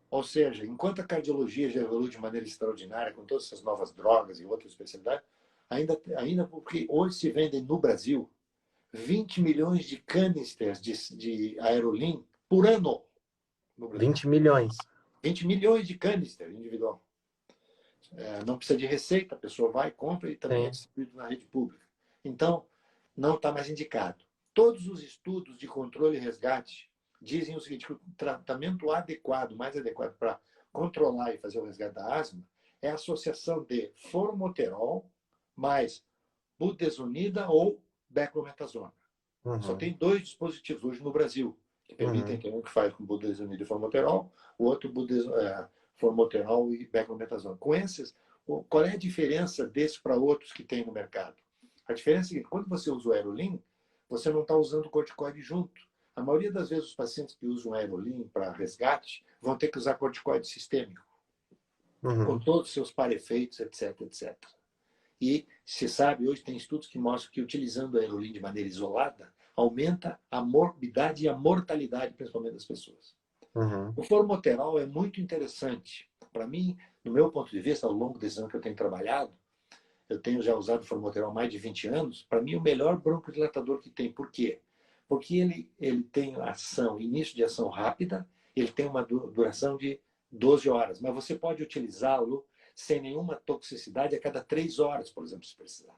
Ou seja, enquanto a cardiologia já evolui de maneira extraordinária, com todas essas novas drogas e outras especialidades, ainda porque hoje se vendem no Brasil 20 milhões de canisters de Aerolim por ano no Brasil. 20 milhões. 20 milhões de canister individual. Não precisa de receita, a pessoa vai, compra e também é distribuído na rede pública. Então, não está mais indicado. Todos os estudos de controle e resgate dizem o seguinte, que o tratamento adequado, mais adequado para controlar e fazer o resgate da asma, é a associação de formoterol mais budesonida ou beclometasona. Só tem 2 dispositivos hoje no Brasil que permitem, tem um que faz com budesonida e formoterol, o outro formoterol e beclometasona. Com esses, qual é a diferença desse para outros que tem no mercado? A diferença é a seguinte, quando você usa o Aerolim, você não está usando o corticoide junto. A maioria das vezes os pacientes que usam Aerolim para resgate vão ter que usar corticoide sistêmico, com todos os seus parefeitos, etc, etc. E se sabe, hoje tem estudos que mostram que utilizando o Aerolim de maneira isolada, aumenta a morbidade e a mortalidade, principalmente das pessoas. O formoterol é muito interessante. Para mim, no meu ponto de vista, ao longo desse ano que eu tenho trabalhado, eu tenho já usado formoterol há mais de 20 anos, para mim o melhor broncodilatador que tem. Por quê? Porque ele tem ação, início de ação rápida, ele tem uma duração de 12 horas, mas você pode utilizá-lo sem nenhuma toxicidade a cada 3 horas, por exemplo, se precisar.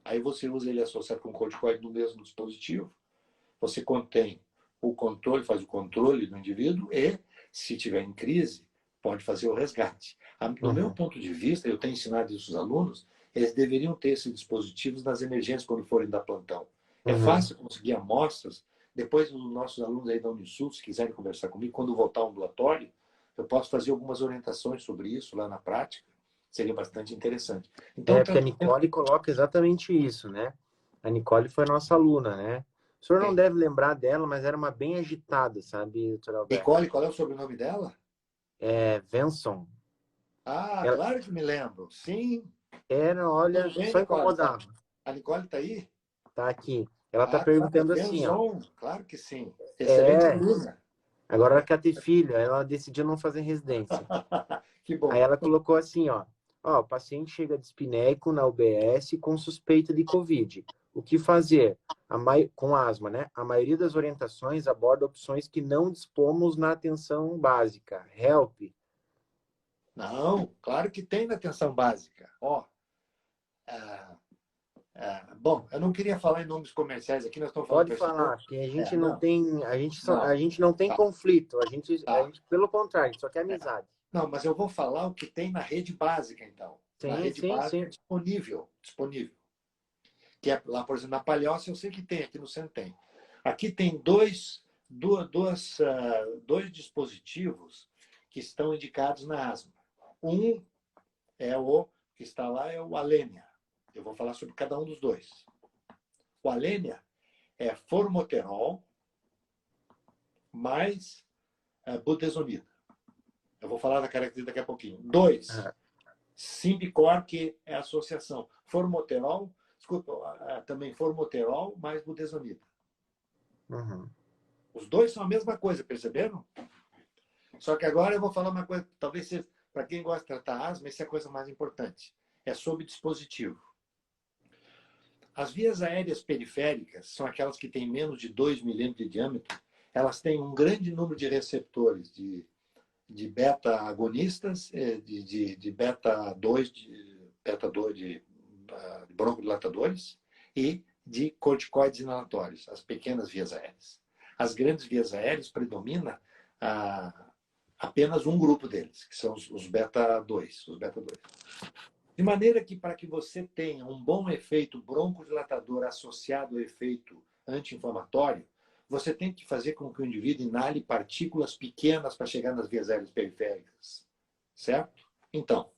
Aí você usa ele associado com corticoide no mesmo dispositivo, você contém o controle, faz o controle do indivíduo e, se tiver em crise, pode fazer o resgate. No meu ponto de vista, eu tenho ensinado isso aos alunos, eles deveriam ter esses dispositivos nas emergências quando forem dar plantão. É fácil conseguir amostras. Depois, os nossos alunos aí da Unisul, se quiserem conversar comigo, quando voltar ao ambulatório, eu posso fazer algumas orientações sobre isso lá na prática. Seria bastante interessante. Então, Porque a Nicole coloca exatamente isso, né? A Nicole foi nossa aluna, né? O senhor não deve lembrar dela, mas era uma bem agitada, sabe, doutor Alberto? Nicole, qual é o sobrenome dela? É Venson. Ah, Ela claro que me lembro. Sim. era, olha, Tudo bem, só Nicole? incomodava. A Nicole está aí? Tá aqui. Ela tá Ah, tá. É perguntando assim, ó. Benzon. Claro que sim. Excelente É, aluna. agora ela quer ter filho, aí ela decidiu não fazer residência. Que Aí bom. ela colocou assim, ó, o paciente chega dispneico na UBS com suspeita de COVID. O que fazer? Com asma, né? A maioria das orientações aborda opções que não dispomos na atenção básica. HELP. Não, claro que tem na atenção básica. Ó, bom, eu não queria falar em nomes comerciais aqui, nós estamos falando Pode prestador. falar, porque a gente não Não, tem, a não. gente não tem Tá, conflito. A tá. gente, pelo contrário, a gente só quer amizade. Não, mas eu vou falar o que tem na rede básica, então. Na Sim, rede sim, básica sim. disponível. Que é lá, por exemplo, na Palhoça, eu sei que tem, aqui no centro tem. Aqui tem dois dispositivos que estão indicados na asma. Um é o que está lá, é o Alenia. Eu vou falar sobre cada um dos dois. O Alenia é formoterol mais budesonida. Eu vou falar da característica daqui a pouquinho. 2, Symbicort, que é a associação. Formoterol, também formoterol mais budesonida. Os dois são a mesma coisa, perceberam? Só que agora eu vou falar uma coisa, talvez para quem gosta de tratar asma, essa é a coisa mais importante. É sobre dispositivo. As vias aéreas periféricas são aquelas que têm menos de 2 milímetros de diâmetro. Elas têm um grande número de receptores de beta-agonistas, de beta-2, de broncodilatadores e de corticoides inalatórios, as pequenas vias aéreas. As grandes vias aéreas predomina apenas um grupo deles, que são os beta-2. De maneira que, para que você tenha um bom efeito broncodilatador associado ao efeito anti-inflamatório, você tem que fazer com que o indivíduo inale partículas pequenas para chegar nas vias aéreas periféricas. Certo? Então,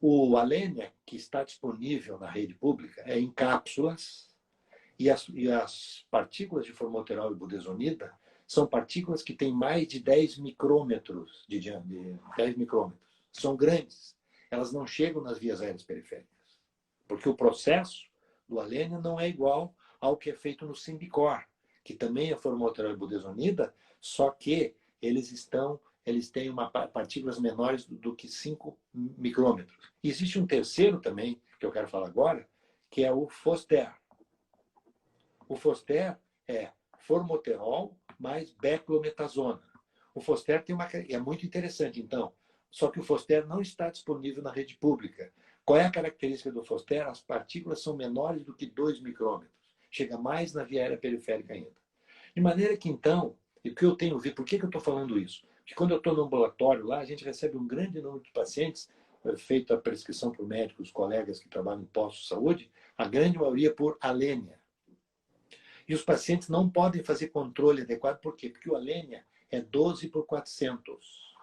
o Alenia, que está disponível na rede pública, é em cápsulas, e as partículas de formoterol e budesonida são partículas que têm mais de 10 micrômetros de diâmetro. 10 micrômetros. São grandes. Elas não chegam nas vias aéreas periféricas. Porque o processo do Alenia não é igual ao que é feito no Symbicort, que também é formoterol e budesonida, só que eles estão eles têm partículas menores do que 5 micrômetros. E existe um terceiro também, que eu quero falar agora, que é o Foster. O Foster é formoterol mais beclometasona. O Foster é muito interessante, então. Só que o Foster não está disponível na rede pública. Qual é a característica do Foster? As partículas são menores do que 2 micrômetros. Chega mais na via aérea periférica ainda. De maneira que, então, e o que eu tenho visto, por que eu estou falando isso? Porque quando eu estou no ambulatório lá, a gente recebe um grande número de pacientes, feito a prescrição por médicos, colegas que trabalham em postos de saúde, a grande maioria por alênia. E os pacientes não podem fazer controle adequado, por quê? Porque o alênia é 12 por 400,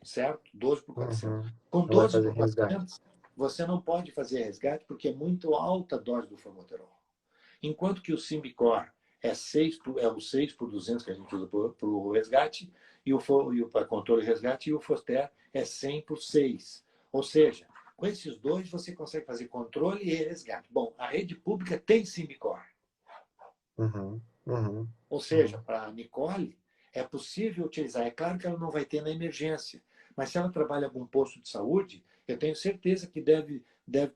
certo? 12 por 400. Uhum. Com Não vai 12 fazer por resgate. 400, você não pode fazer resgate porque é muito alta a dose do formoterol. Enquanto que o Symbicort é o 6 por 200 que a gente usa para o resgate, e para controle e resgate, e o Foster é 100 por 6. Ou seja, com esses dois você consegue fazer controle e resgate. Bom, a rede pública tem Symbicort. Uhum. Uhum. Ou seja, para a Nicole, é possível utilizar. É claro que ela não vai ter na emergência, mas se ela trabalha em algum posto de saúde, eu tenho certeza que deve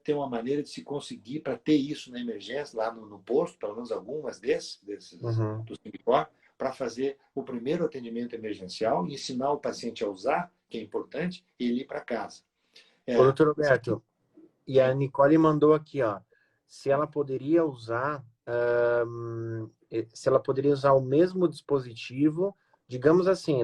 ter uma maneira de se conseguir para ter isso na emergência, lá no posto, pelo menos algumas desses Uhum. do Simbicor, para fazer o primeiro atendimento emergencial, ensinar o paciente a usar, que é importante, e ele ir para casa. Ô, doutor Roberto, e a Nicole mandou aqui, ó, se ela poderia usar, se ela poderia usar o mesmo dispositivo, digamos assim,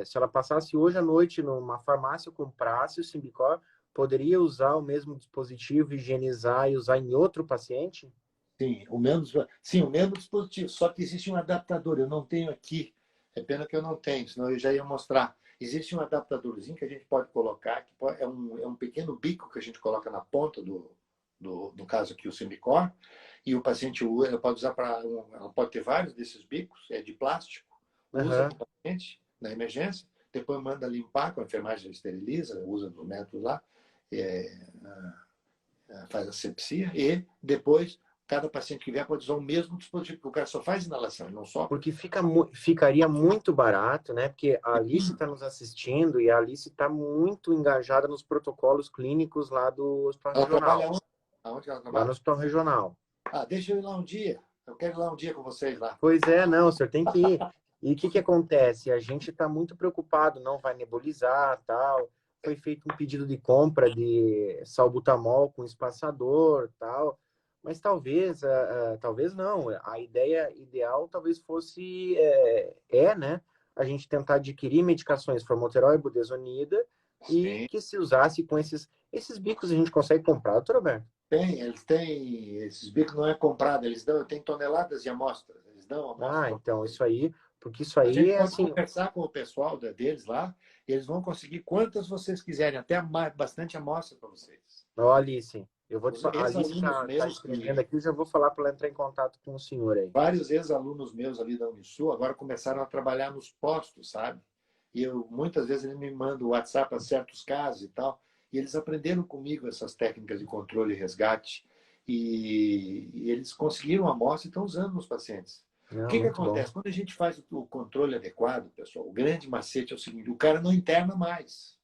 se ela passasse hoje à noite numa farmácia, comprasse o Symbicort, poderia usar o mesmo dispositivo, higienizar e usar em outro paciente? Sim, o mesmo dispositivo, só que existe um adaptador. Eu não tenho aqui, é pena que eu não tenho, senão eu já ia mostrar. Existe um adaptadorzinho que a gente pode colocar, é um pequeno bico que a gente coloca na ponta no caso aqui, o Symbicort, e o paciente pode usar ela pode ter vários desses bicos, é de plástico, usa Aham. com o paciente na emergência, depois manda limpar, com a enfermagem esteriliza, usa os métodos lá, é, faz asepsia, e depois cada paciente que vier pode usar o mesmo dispositivo, porque o cara só faz inalação, ele não sopra. Porque ficaria muito barato, né? Porque a Alice está nos assistindo e a Alice está muito engajada nos protocolos clínicos lá do Hospital Ela trabalha Regional. onde? Aonde ela Lá no trabalha? Hospital Regional. Ah, deixa eu ir lá um dia. Eu quero ir lá um dia com vocês lá. Pois é, não, o senhor tem que ir. E o que que acontece? A gente está muito preocupado, não vai nebulizar, tal. Foi feito um pedido de compra de salbutamol com espaçador, tal. Mas talvez, talvez não. A ideia ideal talvez fosse, né? A gente tentar adquirir medicações formoterol e budesonida e Sim. que se usasse com esses bicos a gente consegue comprar, doutor Roberto? Eles têm, esses bicos não é comprado, eles dão, tem toneladas de amostras, eles dão amostra Ah, para então vocês. isso aí, porque isso A aí gente é pode assim, conversar com o pessoal deles lá, e eles vão conseguir quantas vocês quiserem, até bastante amostra para vocês. ó, Alice, eu vou te Os falar. A Alice ex-alunos tá meus escrevendo que aqui, eu já vou falar para ela entrar em contato com o senhor aí. vários ex-alunos meus ali da Unisul agora começaram a trabalhar nos postos, sabe? E muitas vezes eles me mandam o WhatsApp para certos casos e tal, e eles aprenderam comigo essas técnicas de controle e resgate, e eles conseguiram a amostra e estão usando nos pacientes. O Não, que muito bom. acontece? Quando a gente faz o controle adequado, pessoal, o grande macete é o seguinte: o cara não interna mais.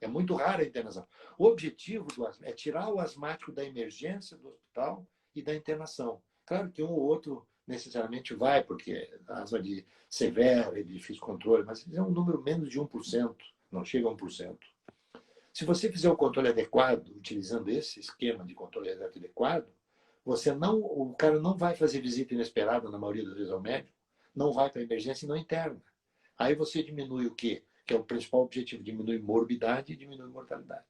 É muito rara a internação. O objetivo do asma é tirar o asmático da emergência do hospital e da internação. Claro que um ou outro necessariamente vai, porque a asma de severa, de difícil controle, mas é um número menos de 1%, não chega a 1%. Se você fizer o controle adequado, utilizando esse esquema de controle adequado, o cara não vai fazer visita inesperada na maioria das vezes ao médico, não vai para a emergência e não interna. Aí você diminui o quê? Que é o principal objetivo, diminui morbidade e diminui mortalidade.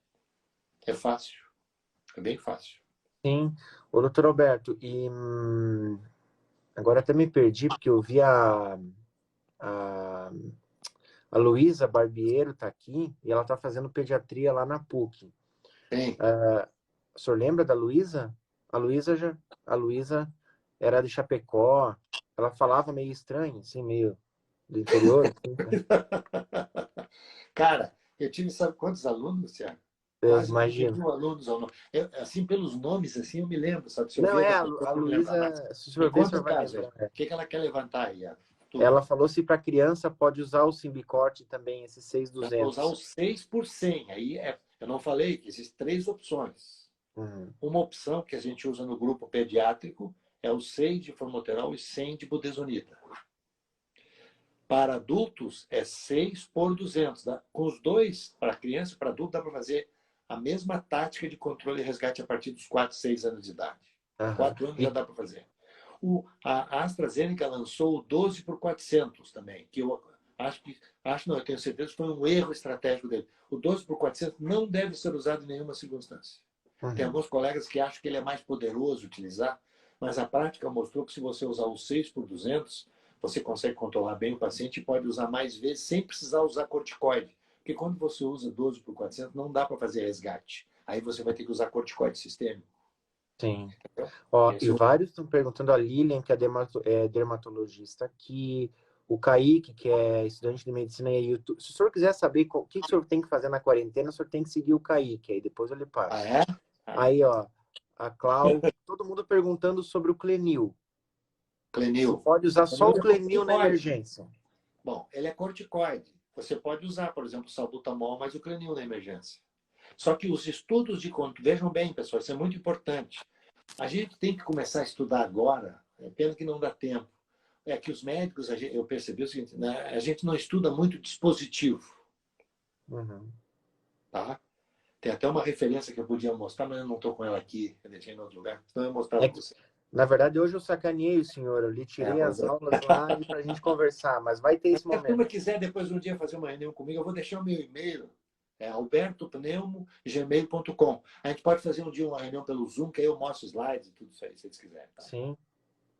É fácil, é bem fácil. Sim. Ô, doutor Alberto, agora até me perdi, porque eu vi a, a Luísa Barbiero tá aqui e ela tá fazendo pediatria lá na PUC. Tem. O senhor lembra da Luísa? A Luísa era de Chapecó. Ela falava meio estranho, assim, meio do interior. Assim, tá? Cara, eu tive, sabe quantos alunos, Thiago? Eu Quase imagino. 20 mil alunos ao ano. Assim, pelos nomes, assim, eu me lembro, sabe? Se eu Não, ver é daqui a pouco, A eu vou me lembrar mais. Luísa, se o Me senhor ver, o conta senhor o vai caso aí. lembrar. O que ela quer levantar aí, a Ela falou se para criança pode usar o Symbicort também, esse Dá para usar o 6200. 6 por 100. Aí eu não falei que existem 3 opções. Uhum. Uma opção que a gente usa no grupo pediátrico é o 6 de formoterol e 100 de budesonida. Para adultos, é 6 por 200. Com os dois, para criança e para adulto, dá para fazer a mesma tática de controle e resgate a partir dos 4, 6 anos de idade. Uhum. 4 anos já dá para fazer. A AstraZeneca lançou o 12 por 400 também, que eu eu tenho certeza que foi um erro estratégico dele. O 12 por 400 não deve ser usado em nenhuma circunstância. Tem alguns colegas que acham que ele é mais poderoso utilizar, mas a prática mostrou que se você usar o 6 por 200, você consegue controlar bem o paciente e pode usar mais vezes sem precisar usar corticoide. Porque quando você usa 12 por 400, não dá para fazer resgate. Aí você vai ter que usar corticoide sistêmico. Sim. Entendeu? Ó, e vários estão perguntando, a Lilian, que é dermatologista, que o Kaique, que é estudante de medicina, e YouTube. Se o senhor quiser saber o que o senhor tem que fazer na quarentena, o senhor tem que seguir o Kaique, aí depois eu lhe Ah, passo. é? Aí, ó, a Clau, todo mundo perguntando sobre o Clenil. Se Clenil. pode usar só o Clenil é Clenil na corticoide. emergência. Bom, ele é corticoide. Você pode usar, por exemplo, o salbutamol, mas o Clenil na emergência. Só que os estudos de controle... Vejam bem, pessoal, isso é muito importante. A gente tem que começar a estudar agora, é pena que não dá tempo. É que os médicos, eu percebi o seguinte, né? A gente não estuda muito dispositivo. Uhum. Tá? Tem até uma referência que eu podia mostrar, mas eu não estou com ela aqui, eu deixei em outro lugar. Então eu vou mostrar É para que, você. na verdade, hoje eu sacaneei o senhor, eu lhe tirei Mas as aulas lá e para a gente conversar, mas vai ter esse se a turma momento. quiser depois um dia fazer uma reunião comigo, eu vou deixar o meu e-mail, albertopneumo@gmail.com. A gente pode fazer um dia uma reunião pelo Zoom, que aí eu mostro slides e tudo isso aí, se vocês quiserem. Tá? Sim.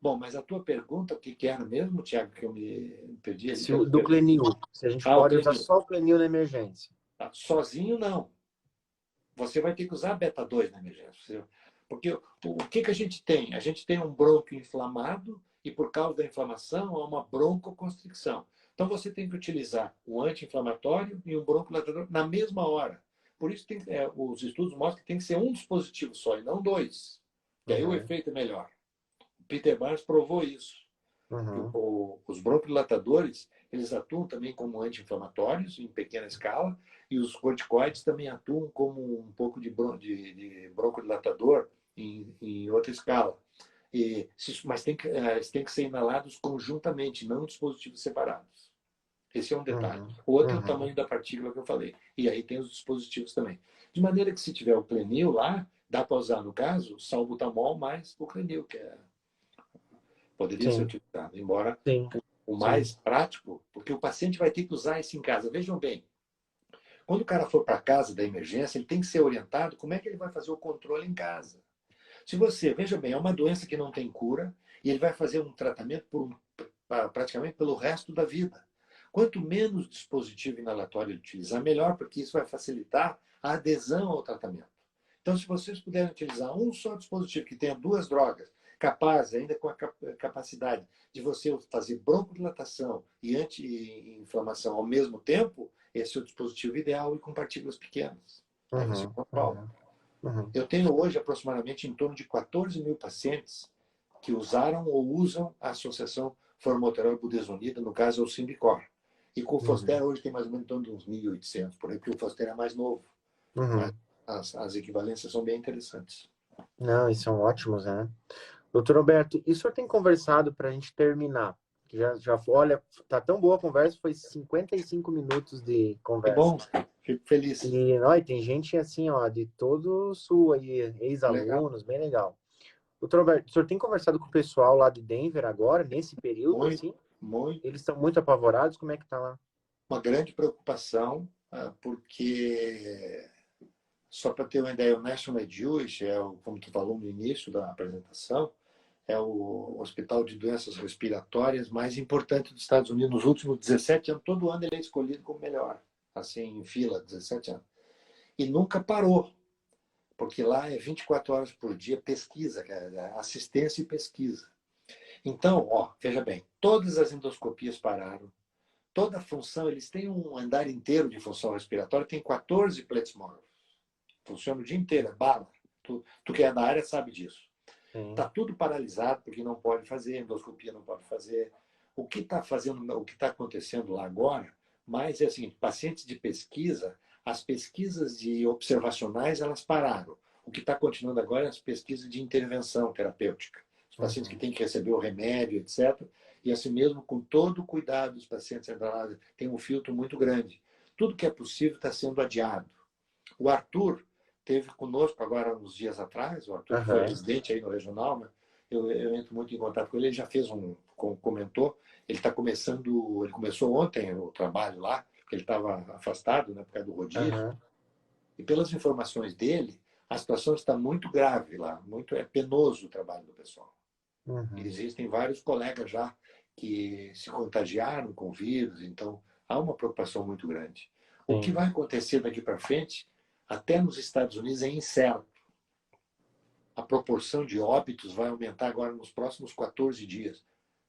Bom, mas a tua pergunta, o que era mesmo, Tiago, que eu me perdi ali? Do Clenil. Se a gente O pode usar Clenil. só o Clenil na emergência. Tá? Sozinho, não. Você vai ter que usar beta-2 na emergência. Porque o que a gente tem? A gente tem um brônquio inflamado e, por causa da inflamação, há uma broncoconstricção. Então, você tem que utilizar o anti-inflamatório e um broncodilatador na mesma hora. Por isso, os estudos mostram que tem que ser um dispositivo só e não dois. E aí o Uhum. efeito é melhor. O Peter Barnes provou isso. Que Uhum. os broncodilatadores, eles atuam também como anti-inflamatórios em pequena escala e os corticoides também atuam como um pouco de broncodilatador em outra escala. Mas eles têm que ser inalados conjuntamente, não dispositivos separados. Esse é um detalhe. Uhum. O outro é o Uhum. tamanho da partícula que eu falei. E aí tem os dispositivos também. De maneira que se tiver o Clenil lá, dá para usar, no caso, salbutamol mais o Clenil, que poderia ser Sim, utilizado, embora sim, o sim. mais prático, porque o paciente vai ter que usar isso em casa. Vejam bem, quando o cara for para casa da emergência, ele tem que ser orientado como é que ele vai fazer o controle em casa. Se você, veja bem, é uma doença que não tem cura e ele vai fazer um tratamento praticamente pelo resto da vida. Quanto menos dispositivo inalatório ele utilizar, melhor, porque isso vai facilitar a adesão ao tratamento. Então, se vocês puderem utilizar um só dispositivo que tenha duas drogas, capaz, ainda com a capacidade de você fazer broncodilatação e anti-inflamação ao mesmo tempo, esse é o dispositivo ideal e com partículas pequenas. Aí você Uhum. controla. Uhum. Uhum. Eu tenho hoje aproximadamente em torno de 14 mil pacientes que usaram ou usam a associação formoterol e budesonida, no caso é o Symbicort. E com o Uhum. Fostera hoje tem mais ou menos em torno de uns 1.800, por aí, porque o Fostera é mais novo. Mas Uhum. as equivalências são bem interessantes. Não, e são ótimos, né? Doutor Roberto, e o senhor tem conversado para a gente terminar? Que olha, tá tão boa a conversa, foi 55 minutos de Que conversa. bom, fico feliz. E olha, tem gente assim, ó, de todo o sul aí, Legal. ex-alunos, bem legal. Doutor Roberto, o senhor tem conversado com o pessoal lá de Denver agora, nesse período, Muito, assim? muito. Eles estão muito apavorados, como é que tá lá? Uma grande preocupação, porque, só para ter uma ideia, o National Jewish, como tu falou no início da apresentação, é o hospital de doenças respiratórias mais importante dos Estados Unidos. Nos últimos 17 anos, todo ano ele é escolhido como melhor, assim, em fila, 17 anos. E nunca parou, porque lá é 24 horas por dia pesquisa, assistência e pesquisa. Então, veja bem, todas as endoscopias pararam, toda a função, eles têm um andar inteiro de função respiratória, tem 14 pletismórfos. Funciona o dia inteiro, é bala. Tu que é da área sabe disso. Sim. Está tudo paralisado, porque não pode fazer, endoscopia não pode fazer, O que está fazendo, o que está acontecendo lá agora, mais é assim, pacientes de pesquisa, as pesquisas de observacionais, elas pararam. O que está continuando agora é as pesquisas de intervenção terapêutica. Os pacientes que Uhum. têm que receber o remédio, etc. E assim mesmo, com todo o cuidado dos pacientes, tem um filtro muito grande. Tudo que é possível está sendo adiado. O Arthur teve conosco agora uns dias atrás, o Arthur que foi Aham. residente aí no regional, né? Eu entro muito em contato com ele, ele já fez comentou, ele está começando, ele começou ontem o trabalho lá, porque ele estava afastado, né, por causa do rodízio, Aham. e pelas informações dele, a situação está muito grave lá, é penoso o trabalho do pessoal. Uhum. Existem vários colegas já que se contagiaram com vírus, então há uma preocupação muito grande. O que Sim. vai acontecer daqui para frente, até nos Estados Unidos, é incerto. A proporção de óbitos vai aumentar agora nos próximos 14 dias.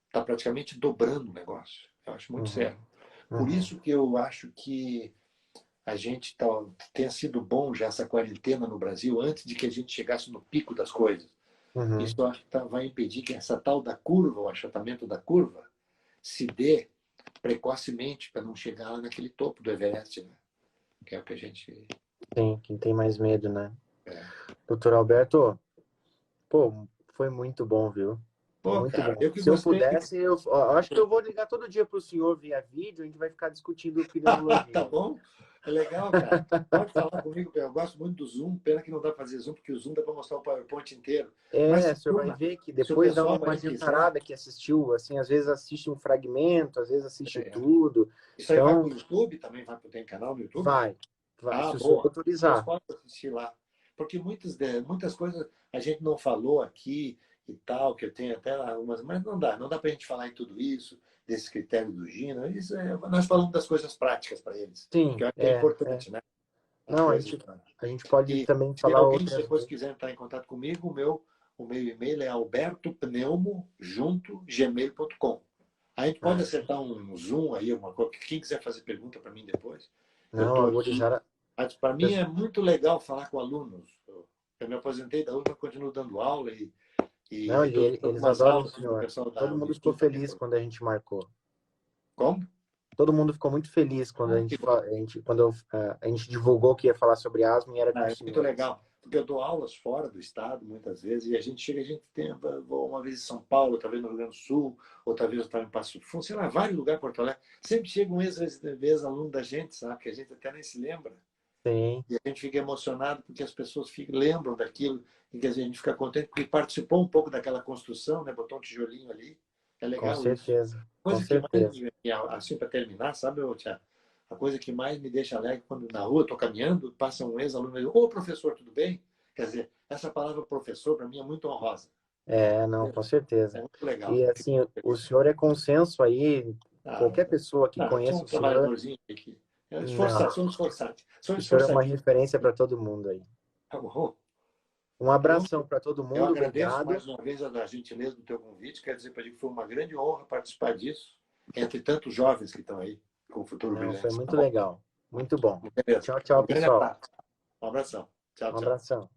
Está praticamente dobrando o negócio. Eu acho muito Uhum. sério. Por Uhum. isso que eu acho que a gente tenha sido bom já essa quarentena no Brasil, antes de que a gente chegasse no pico das coisas. Isso Uhum. eu acho que vai impedir que essa tal da curva, o achatamento da curva, se dê precocemente para não chegar lá naquele topo do Everest, né? Que é o que a gente. Sim, quem tem mais medo, né? É. Doutor Alberto, pô, foi muito bom, viu? Pô, Muito cara, bom. eu que Se eu gostei. pudesse, acho que eu vou ligar todo dia para o senhor via vídeo, a gente vai ficar discutindo Tá pneumologia. bom? É legal, cara. Pode falar comigo, eu gosto muito do Zoom. Pena que não dá para fazer Zoom, porque o Zoom dá para mostrar o PowerPoint inteiro. Mas, É, o senhor vai turma, ver que se o depois dá pessoal uma aí quiser, adiantarada que assistiu, assim, às vezes assiste um fragmento, às vezes assiste é, tudo. isso aí vai para Então, o YouTube, também tem canal no YouTube? vai, vai, Ah, se o senhor boa. Eles autorizar. podem assistir lá. Porque muitas coisas a gente não falou aqui e tal, que eu tenho até algumas, mas não dá para a gente falar em tudo isso, desse critério do Gino. Nós falamos das coisas práticas para eles, que Sim, eu acho que é importante, né? As não, coisas. a gente pode E também se falar alguém outras depois vezes. quiser entrar em contato comigo, o meu e-mail é albertopneumo@gmail.com. A gente pode Ah, acertar um Zoom aí, uma coisa. Quem quiser fazer pergunta para mim depois, eu não, estou a aqui. gurizada. Mas para mim é muito legal falar com alunos. Eu me aposentei da UFBA, continuo dando aula e Não, estou dando eles umas adoram o aulas para o senhor. pessoal Todo da mundo ficou Unistur feliz também. quando a gente marcou. Como? Todo mundo ficou muito feliz quando Ah, que bom. a gente divulgou que ia falar sobre asma e era com Ah, o é muito senhor. legal, porque eu dou aulas fora do estado muitas vezes e a gente tem, vou uma vez em São Paulo, outra vez no Rio Grande do Sul, outra vez eu estava em Passo Fundo, sei lá, vários lugares em Porto Alegre. Sempre chega um ex-aluno da gente, sabe, que a gente até nem se lembra. Sim, E a gente fica emocionado porque as pessoas lembram daquilo e que a gente fica contente porque participou um pouco daquela construção, né? Botou um tijolinho ali. É com legal isso. certeza, com Coisa que mais, certeza. assim, para terminar, sabe, Tiago? A coisa que mais me deixa alegre quando na rua estou caminhando, passa um ex-aluno e diz: Ô, professor, tudo bem? Quer dizer, essa palavra professor para mim é muito honrosa. É, não, com É certeza. muito legal. E assim, o senhor é consenso aí, Ah, qualquer pessoa que não, eu sou conheça um o senhor, trabalhadorzinho aqui. É esforçado, não, sou esforçado. Sou o senhor é uma esforçadinho. referência para todo mundo aí. Tá bom? Um Eu abração para todo Eu mundo, agradeço obrigado. mais uma vez a gentileza do teu convite. Quero dizer para ti que foi uma grande honra participar disso, entre tantos jovens que estão aí com o futuro Não, foi brilhante. Tá muito bom? legal. Muito bom. Beleza. Tchau, Um tchau, grande pessoal. abraço. Um abração. Tchau, Um tchau. abração.